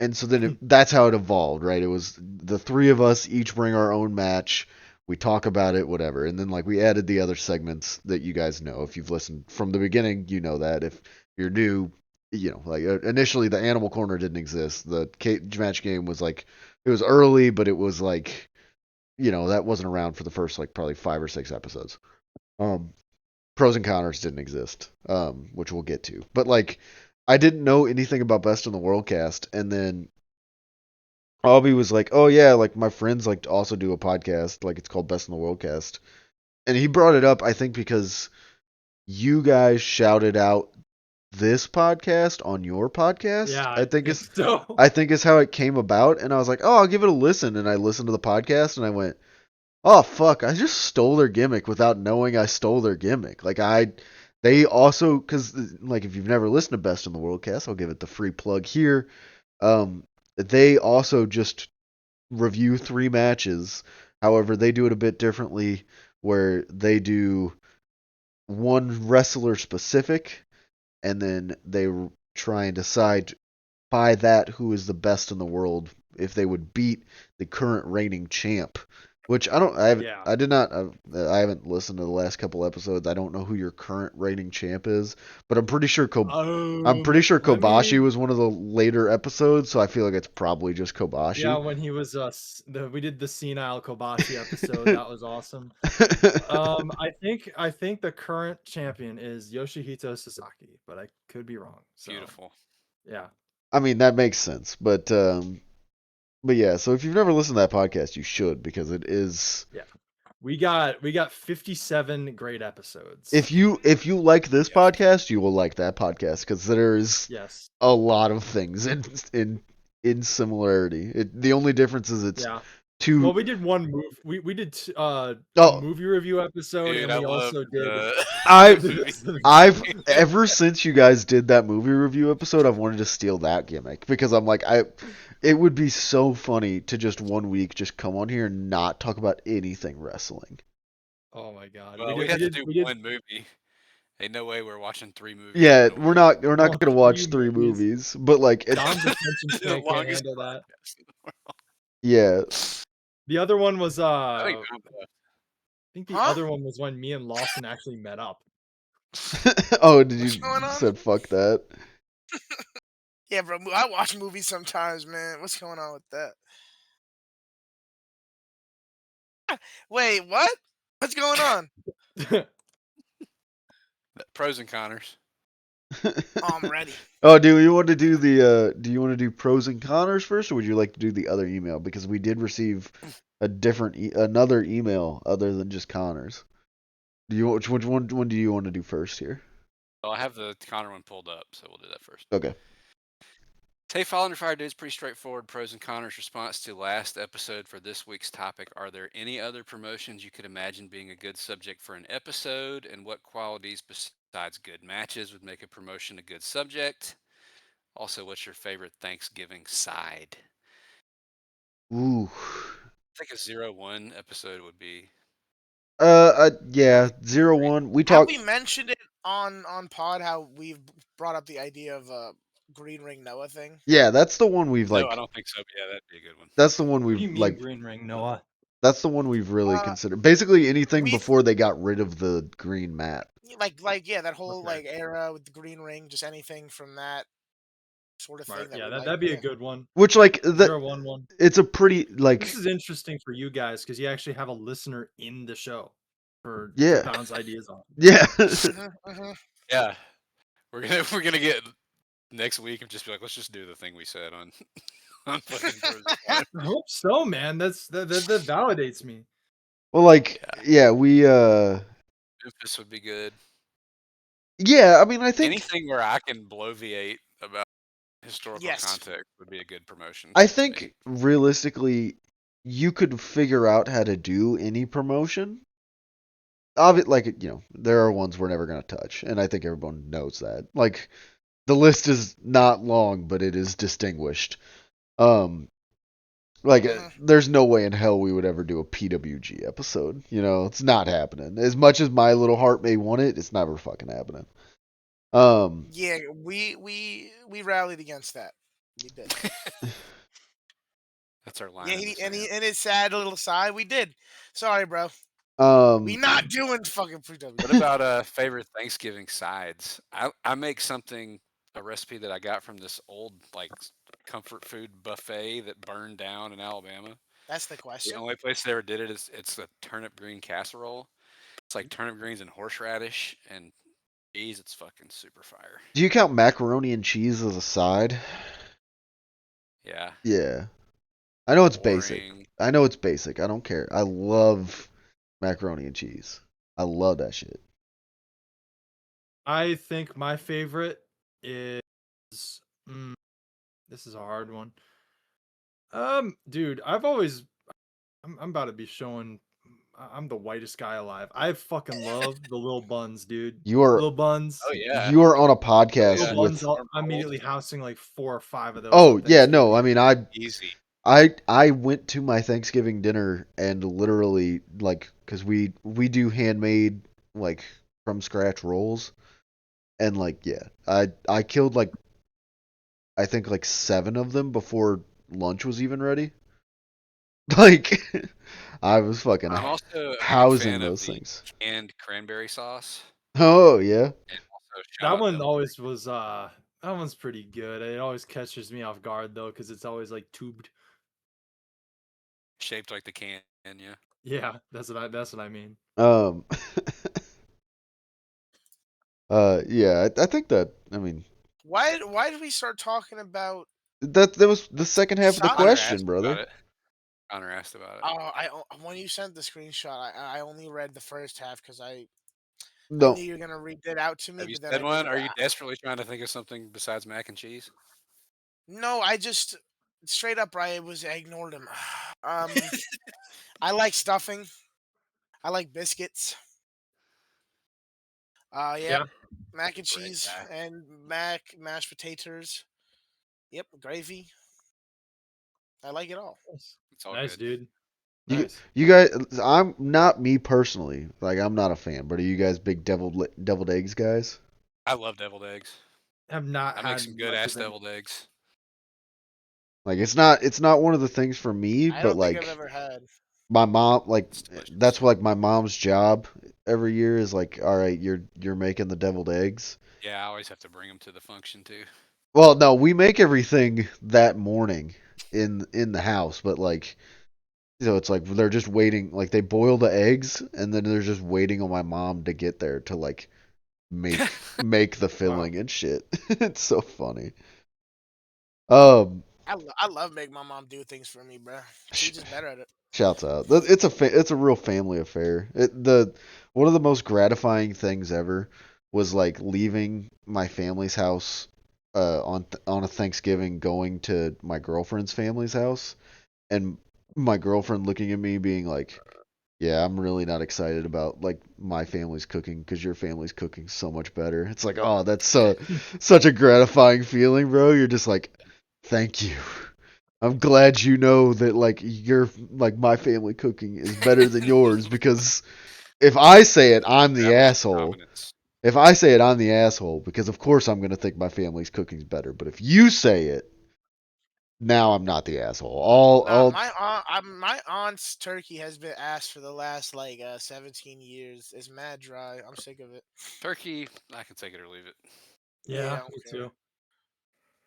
And so then that's how it evolved, right? It was the three of us each bring our own match. We talk about it, whatever. And then like we added the other segments that you guys know. If you've listened from the beginning, you know that. If you're new, you know, like initially the Animal Corner didn't exist. The cage match game was like, it was early, but it was like, you know, that wasn't around for the first like probably 5 or 6 episodes. Pros and Counters didn't exist, which we'll get to. But like, I didn't know anything about Best in the World cast, and then Albie was like, "Oh yeah, like my friends like to also do a podcast, like it's called Best in the World cast," and he brought it up, I think, because you guys shouted out this podcast on your podcast. yeah, I think it's so. I think is how it came about, and I was like, "Oh, I'll give it a listen," and I listened to the podcast, and I went, "Oh fuck, I just stole their gimmick without knowing I stole their gimmick." Like They also, because like if you've never listened to Best in the Worldcast, I'll give it the free plug here. They also just review 3 matches. However, they do it a bit differently, where they do one wrestler specific, and then they try and decide by that who is the best in the world if they would beat the current reigning champ. Which Yeah. I did not, I haven't listened to the last couple episodes. I don't know who your current reigning champ is, but I'm pretty sure Let Kobashi me. was one of the later episodes, so I feel like it's probably just Yeah, Kobashi. when he was we did the senile Kobashi episode. That was awesome. I think the current champion is Yoshihito Sasaki, but I could be wrong. So Beautiful. yeah. I mean, that makes sense, but yeah. So if you've never listened to that podcast, you should, because it is. Yeah. We got 57 great episodes. If you like this Yes. podcast, you will like that podcast, because there's Yes. a lot of things in similarity. The only difference is it's Yeah. two. Well, we did one move. We did a Oh, movie review episode, Dude, and I we love also did. I've ever since you guys did that movie review episode, I've wanted to steal that gimmick, because I'm like, it would be so funny to just one week just come on here and not talk about anything wrestling. Oh my god. Well, we have to do one movie. Ain't no way we're watching 3 movies. Yeah, in a we're week. not gonna watch 3 movies, but like Don's attention The span can't longest handle that. podcast in the world. yeah. The other one was I think I I'm the- think the other one was when me and Lawson actually met up. Oh, did What's you going on? said fuck that? Yeah, bro. I watch movies sometimes, man. What's going on with that? Wait, what? What's going on? Pros and conners. Oh, I'm ready. Oh, do you want to do pros and cons first, or would you like to do the other email? Because we did receive another email other than just Connors. Which one do you want to do first here? Well, I have the Connor one pulled up, so we'll do that first. Okay. Hey, Fallen Fire Dudes, pretty straightforward. Pros and cons response to last episode for this week's topic. Are there any other promotions you could imagine being a good subject for an episode? And what qualities besides good matches would make a promotion a good subject? Also, what's your favorite Thanksgiving side? Ooh. I think a 0-1 episode would be. Yeah, 0-1. We Have talked. we mentioned it on pod how we've brought up the idea of a Green Ring Noah thing? Yeah, that's the one we've No, I don't think so. But yeah, that'd be a good one. That's the one What do we've you mean Green Ring, Noah? That's the one we've really considered. Basically, anything we- before they got rid of the green mat. Like yeah, that whole like era with the Green Ring, just anything from that sort of thing. Right. That Yeah, we like. that'd be a good one. Which like the 0-1-1. it's a pretty like This is interesting for you guys because you actually have a listener in the show for Yeah. to bounce ideas on. yeah. Yeah, we're gonna get next week and just be like, let's just do the thing we said on on fucking Pros and Cons. I hope so, man. That validates me. Well, like we Memphis would be good. yeah, I mean, I think Anything where I can bloviate about historical Yes. context would be a good promotion. I for me. think realistically you could figure out how to do any promotion. Of it, like, there are ones we're never going to touch, and I think everyone knows that. Like, the list is not long, but it is distinguished. Like, there's no way in hell we would ever do a PWG episode. It's not happening. As much as my little heart may want it, it's never fucking happening. Yeah, we rallied against that. We did. That's our line. Yeah, and it's sad little side. We did. Sorry, bro. We not doing fucking PWG. What about favorite Thanksgiving sides? I make a recipe that I got from this old like comfort food buffet that burned down in Alabama. That's the question. The only place they ever did it is it's a turnip green casserole. It's like turnip greens and horseradish and cheese. It's fucking super fire. Do you count macaroni and cheese as a side? Yeah. Yeah. I know it's Boring. basic. I don't care. I love macaroni and cheese. I love that shit. I think my favorite is this is a hard one. Dude, I'm about to be showing I'm the whitest guy alive. I fucking love the little buns, dude. You are Little buns. Oh yeah. you are on a Little podcast buns. with. I'm immediately housing like 4 or 5 of those. Oh on yeah, no, Thanksgiving. I mean Easy. I went to my Thanksgiving dinner and literally like because we do handmade like from scratch rolls and like yeah I killed like I think like 7 of them before lunch was even ready. Like I was fucking I'm also a big housing fan of those the things. canned cranberry sauce, Oh yeah. and also shout That out one Devil always was. That one's pretty good. It always catches me off guard though, because it's always like tubed. shaped like the can. Yeah. Yeah, that's what I mean. Um yeah, I think that I mean Why did we start talking about that was the second half of the soccer? Connor question, asked about brother. it. Connor asked about it. When you sent the screenshot, I only read the first half because I knew No. you were gonna read it out to me, Have you but then said I one? didn't. Are you desperately trying to think of something besides mac and cheese? No, I just straight up. I ignored him. I like stuffing. I like biscuits. Yep, Yeah, mac and Great cheese guy. and mashed potatoes. Yep, gravy. I like it all. It's all nice, good. dude. You Nice. you guys, I'm not me personally. Like I'm not a fan, but are you guys big deviled eggs guys? I love deviled eggs. Have not I make had some good much ass of it. deviled eggs. Like it's not one of the things for me, I but don't think I've like ever had. my mom like It's delicious. that's like my mom's job every year is like, all right, you're making the deviled eggs. Yeah, I always have to bring them to the function too. Well, no, we make everything that morning in the house, but like it's like they're just waiting. Like they boil the eggs and then they're just waiting on my mom to get there to like make the Wow. filling and shit. It's so funny. Um, I love making my mom do things for me, bro. She's just better at it. shouts out. It's a real family affair. One of the most gratifying things ever was like leaving my family's house on a Thanksgiving going to my girlfriend's family's house and my girlfriend looking at me being like, "Yeah, I'm really not excited about like my family's cooking because your family's cooking so much better." It's like, "Oh, that's such a gratifying feeling, bro." You're just like, "Thank you. I'm glad you know that like my family cooking is better than yours because if I say it, I'm the Establish asshole. dominance. If I say it, I'm the asshole because of course I'm gonna think my family's cooking's better. But if you say it, now I'm not the asshole. Nah, All my aunt's turkey has been asked for the last 17 years. It's mad dry. I'm sick of it. Turkey, I can take it or leave it. Yeah, I Yeah, don't me care. too.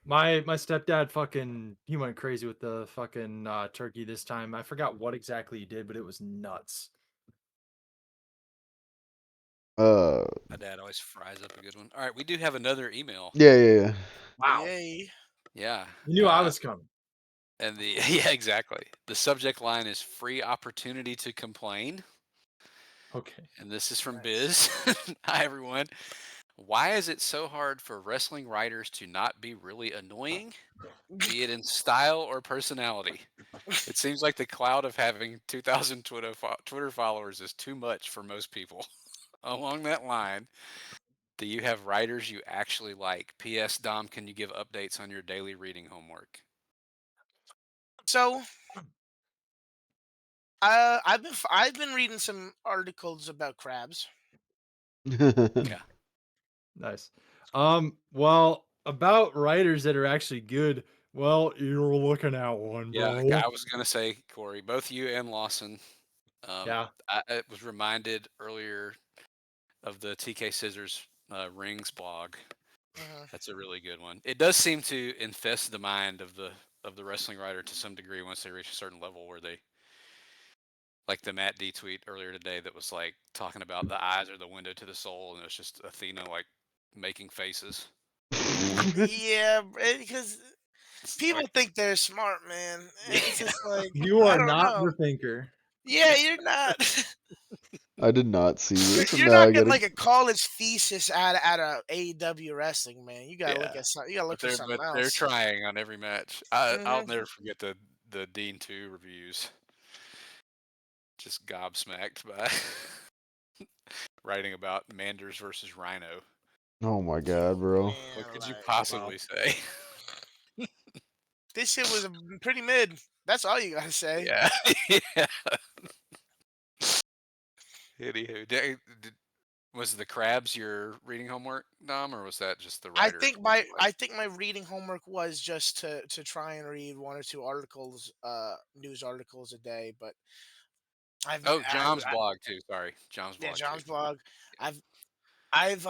My stepdad fucking he went crazy with the fucking turkey this time. I forgot what exactly he did, but it was nuts. uh My dad always fries up a good one. All right, we do have another email. yeah. Wow. Yay. Yeah. You knew I was coming. And the yeah, exactly. The subject line is free opportunity to complain. Okay. And this is from Nice. Biz. Hi everyone. Why is it so hard for wrestling writers to not be really annoying, be it in style or personality? It seems like the cloud of having 2,000 Twitter followers is too much for most people. Along that line, do you have writers you actually like? P.S. Dom, can you give updates on your daily reading homework? So, I've been reading some articles about crabs. Yeah. Nice. Well, about writers that are actually good. Well, you're looking at one, Yeah, bro. I was gonna say, Corey, both you and Lawson. Yeah. I was reminded earlier of the TK Scissors Rings blog. Mhm. That's a really good one. It does seem to infest the mind of the wrestling writer to some degree once they reach a certain level where they, like the Matt D tweet earlier today that was like talking about the eyes are the window to the soul, and it was just Athena like making faces. Yeah, because people Like, think they're smart, man. It's yeah. just like You I are don't not know. the thinker. Yeah, you're not. I did not see this, and You're now not I getting gotta. like a college thesis out of AEW wrestling, man. You gotta look Yeah. at some. You gotta look for But something they're else. trying on every match. I'll Hmm never forget the Dean 2 reviews. just gobsmacked by writing about Manders versus Rhino. Oh my god, bro. Man, What could you like, possibly say? this shit was pretty mid. That's all you gotta say. Yeah. Yeah. Anywho, was the crabs your reading homework, Dom, or was that just the writer? I think my reading homework was just to try and read 1 or 2 articles, news articles a day. But John's blog too. Sorry, John's blog. Yeah, John's too. blog. I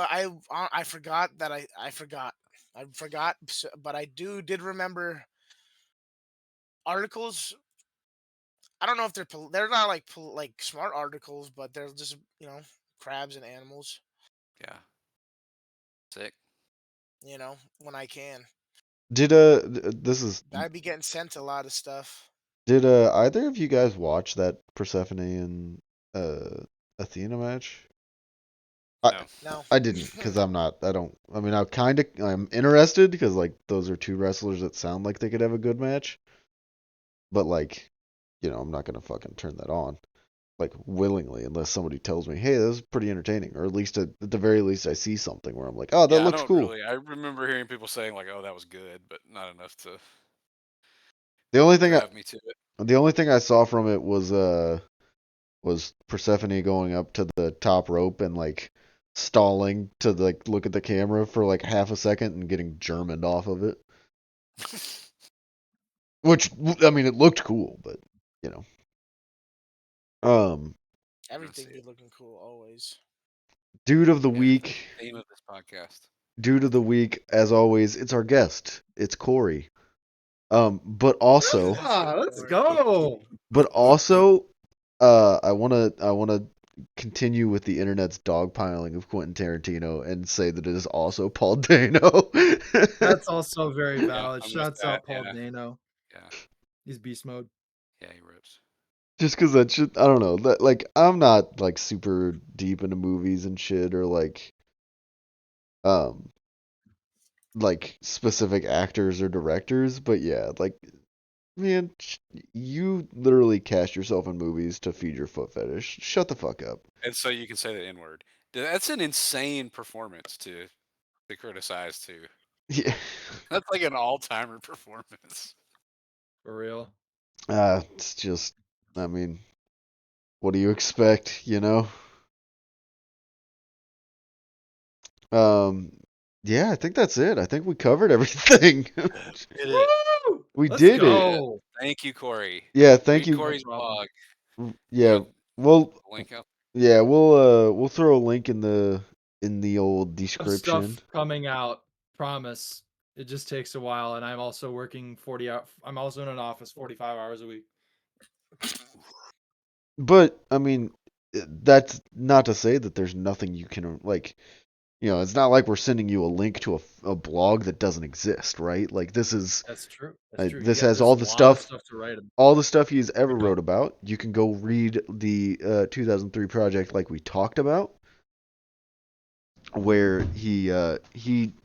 forgot that I forgot. But I did remember articles. I don't know if they're not like smart articles, but they're just crabs and animals. Yeah. Sick. When I can. Did I'd be getting sent a lot of stuff. Did either of you guys watch that Persephone and Athena match? No. I didn't because I'm interested because like those are two wrestlers that sound like they could have a good match, but like, I'm not gonna fucking turn that on like willingly unless somebody tells me, hey, this is pretty entertaining, or at least at the very least I see something where I'm like, oh, that looks cool. I remember hearing people saying like, oh, that was good, but not enough to The only thing drive me to it. The only thing I saw from it was Persephone going up to the top rope and like stalling to like look at the camera for like half a second and getting Germaned off of it. Which I mean, it looked cool, but Everything be looking cool always. Dude of the week. Theme of this podcast. Dude of the week, as always, it's our guest. It's Corey. But also, let's go. But also, I wanna continue with the internet's dogpiling of Quentin Tarantino and say that it is also Paul Dano. That's also very valid. Yeah, Shouts out Paul Dano. Yeah. He's beast mode. Yeah, he rips. Just because that shit, I don't know. That like I'm not like super deep into movies and shit or like specific actors or directors, but yeah, like man, you literally cast yourself in movies to feed your foot fetish. Shut the fuck up. And so you can say the N-word. That's an insane performance to criticize too. Yeah. That's like an all-timer performance. For real. It's just, I mean, what do you expect, Yeah, I think that's it. I think we covered everything. We Let's did go. it. Thank you, Corey. Yeah, thank you. Corey's blog. Yeah, well, link up. Yeah, we'll throw a link in the old description. Stuff coming out. Promise. It just takes a while, and I'm also working 40 hours. I'm also in an office 45 hours a week. But I mean, that's not to say that there's nothing you can like. It's not like we're sending you a link to a blog that doesn't exist, right? Like this is. That's true. That's true. This has all the stuff to write about. All the stuff he's ever wrote about. You can go read the 2003 project like we talked about, where he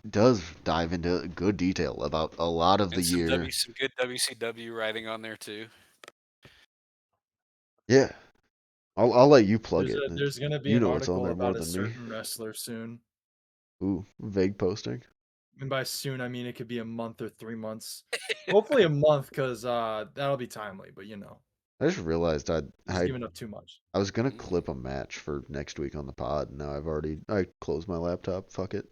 does dive into good detail about a lot of the year. Some good WCW writing on there too. Yeah, I'll let you plug it. There's gonna be an article about a than certain wrestler soon. Ooh, vague posting. And by soon, I mean it could be a month or 3 months. Hopefully a month, because that'll be timely. But I just realized I've given up too much. I was gonna clip a match for next week on the pod. Now I closed my laptop. Fuck it.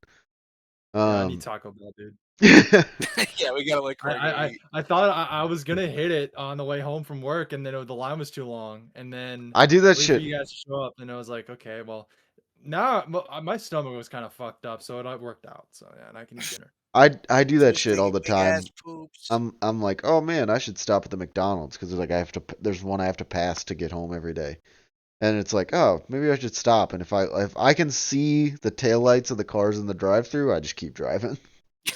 Yeah, I need Taco Bell, dude. Yeah, we gotta like. I thought I was gonna hit it on the way home from work, and then the line was too long, and then I do that shit. You guys show up, and I was like, okay, well, now my stomach was kind of fucked up, so it worked out. So yeah, and I can eat dinner. I do that shit all the time. I'm like, oh man, I should stop at the McDonald's because there's one I have to pass to get home every day, and it's like, oh, maybe I should stop. And if I can see the taillights of the cars in the drive-through, I just keep driving.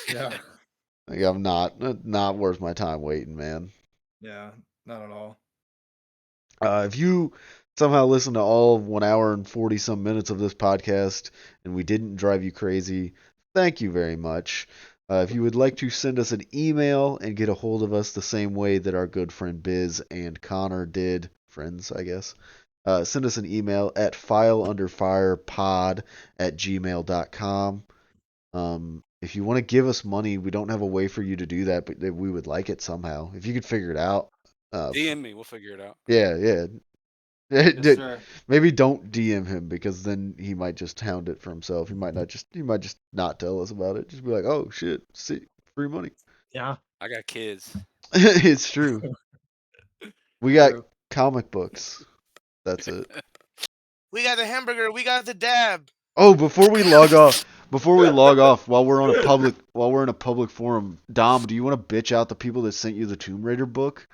Yeah. Like I'm not worth my time waiting, man. Yeah, not at all. If you somehow listen to all 1 hour and 40 some minutes of this podcast and we didn't drive you crazy, thank you very much. If you would like to send us an email and get a hold of us the same way that our good friend Biz and Connor did, friends, I guess, send us an email at fileunderfirepod@gmail.com. If you want to give us money, we don't have a way for you to do that, but we would like it somehow. If you could figure it out. DM me, we'll figure it out. Yeah. Yes, sir. Maybe don't DM him because then he might just hound it for himself. He might just not tell us about it. Just be like, oh shit, see, free money. Yeah. I got kids. It's true. We got True. comic books. That's it. We got the hamburger. We got the dab. Oh, before we log off, while we're in a public forum, Dom, do you want to bitch out the people that sent you the Tomb Raider book?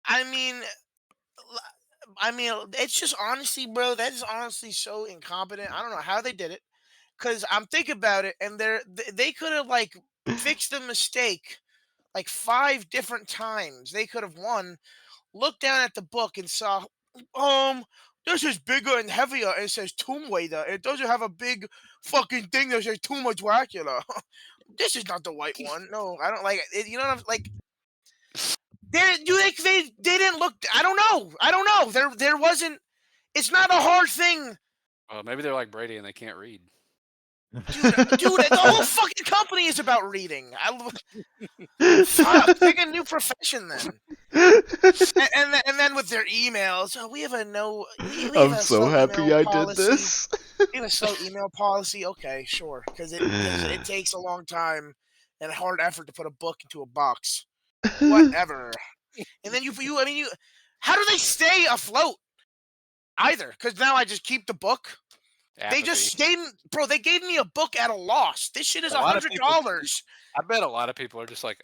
I mean, it's just honestly, bro. That is honestly so incompetent. I don't know how they did it, because I'm thinking about it, and they could have like fixed the mistake like 5 different times. They could have looked down at the book and saw, this is bigger and heavier. And it says Tomb Raider. It doesn't have a big fucking thing that says Tomb of Dracula. This is not the white one. No, I don't like it. You know what I'm like? They didn't look. I don't know. There wasn't. It's not a hard thing. Well, maybe they're like Brady and they can't read. Dude, the whole fucking company is about reading. Fuck, pick a new profession then. And then with their emails, we have a no. I'm so happy I did this. We have a slow email policy. Okay, sure, because it takes a long time and hard effort to put a book into a box. Whatever. And then you how do they stay afloat? Either, because now I just keep the book. Apathy. They just they gave me a book at a loss. This shit is $100. I bet a lot of people are just like,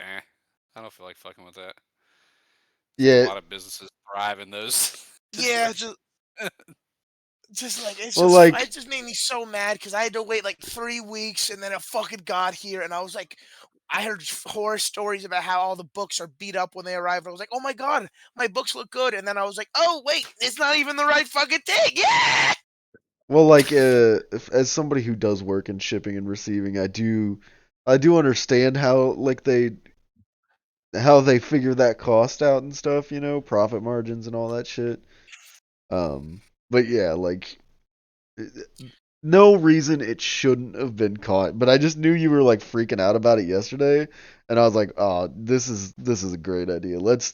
I don't feel like fucking with that. Yeah. A lot of businesses thrive in those. Yeah, just like it just made me so mad because I had to wait like 3 weeks and then it fucking got here and I was like, I heard horror stories about how all the books are beat up when they arrive. And I was like, oh my god, my books look good. And then I was like, oh wait, it's not even the right fucking thing. Yeah. Well, like, as somebody who does work in shipping and receiving, I do understand how they figure that cost out and stuff, profit margins and all that shit. But yeah, like, no reason it shouldn't have been caught. But I just knew you were like freaking out about it yesterday, and I was like, oh, this is a great idea. Let's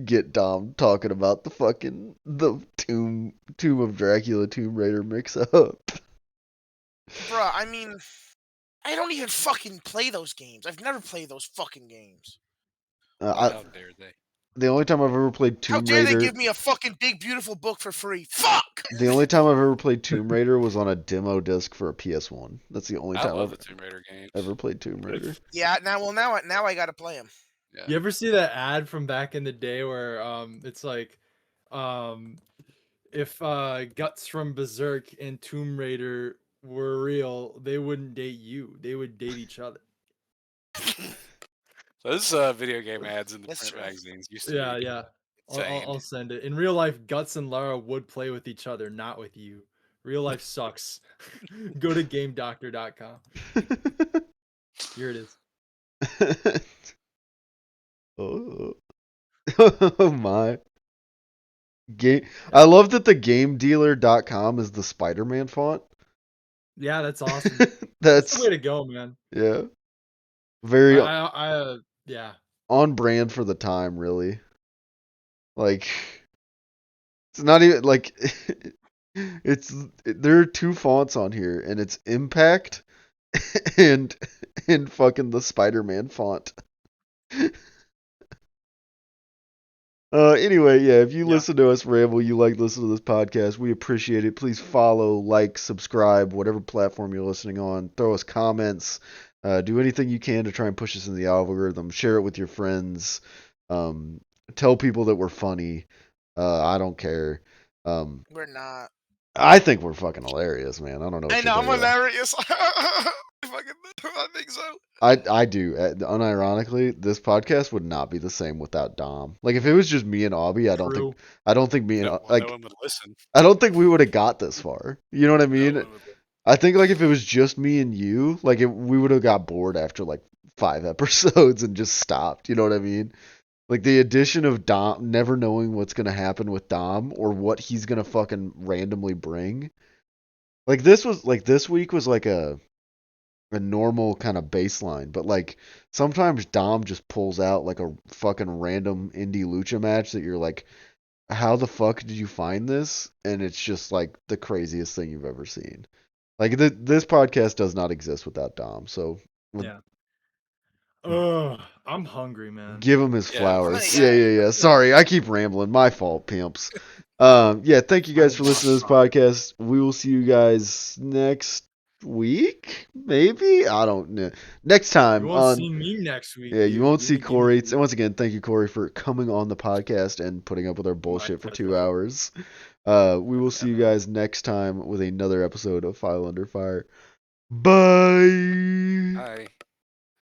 get Dom talking about the Tomb of Dracula Tomb Raider mix up. Bruh, I mean, I don't even fucking play those games. I've never played those fucking games. How dare they? The only time I've ever played Tomb Raider... How dare they give me a fucking big, beautiful book for free? Fuck! The only time I've ever played Tomb Raider was on a demo disc for a PS1. That's the only time I've the Tomb Raider games. Ever played Tomb Raider. Yeah, now I gotta play them. Yeah. You ever see that ad from back in the day where it's like, if Guts from Berserk and Tomb Raider were real, they wouldn't date you. They would date each other. Those video game ads in the print magazines used to be. Yeah. I'll send it. In real life, Guts and Lara would play with each other, not with you. Real life sucks. Go to GameDoctor.com. Here it is. Oh my. I love that the GameDealer.com is the Spider-Man font. Yeah, that's awesome. That's the way to go, man. Yeah. Very yeah. On brand for the time, really. Like, it's not even like there are 2 fonts on here, and it's Impact and fucking the Spider-Man font. Anyway, yeah, if you listen to us ramble, you listen to this podcast, we appreciate it. Please follow, like, subscribe, whatever platform you're listening on. Throw us comments. Do anything you can to try and push us in the algorithm. Share it with your friends. Tell people that we're funny. I don't care. We're not. I think we're fucking hilarious, man. I don't know. I know I'm hilarious. I think so. I do. Unironically, this podcast would not be the same without Dom. Like, if it was just me and Aubie, I don't think me and no one would listen. I don't think we would have got this far. You know what I mean? I think like if it was just me and you, like we would have got bored after like 5 episodes and just stopped. You know what I mean? Like the addition of Dom, never knowing what's gonna happen with Dom or what he's gonna fucking randomly bring. Like this week was like a normal kind of baseline, but like sometimes Dom just pulls out like a fucking random indie lucha match that you're like, how the fuck did you find this? And it's just like the craziest thing you've ever seen. Like this podcast does not exist without Dom. So Yeah. Oh, I'm hungry, man. give him his Yeah. flowers. Yeah. Yeah. Sorry, I keep rambling. My fault, pimps. Yeah, thank you guys for listening to this podcast. We will see you guys next week, maybe. I don't know. Next time You won't on. see me next week. Yeah, you dude. won't Give see me Corey. a And once again, thank you, Corey, for coming on the podcast and putting up with our bullshit for 2 hours. We will see you guys next time with another episode of File Under Fire. Bye. Hi.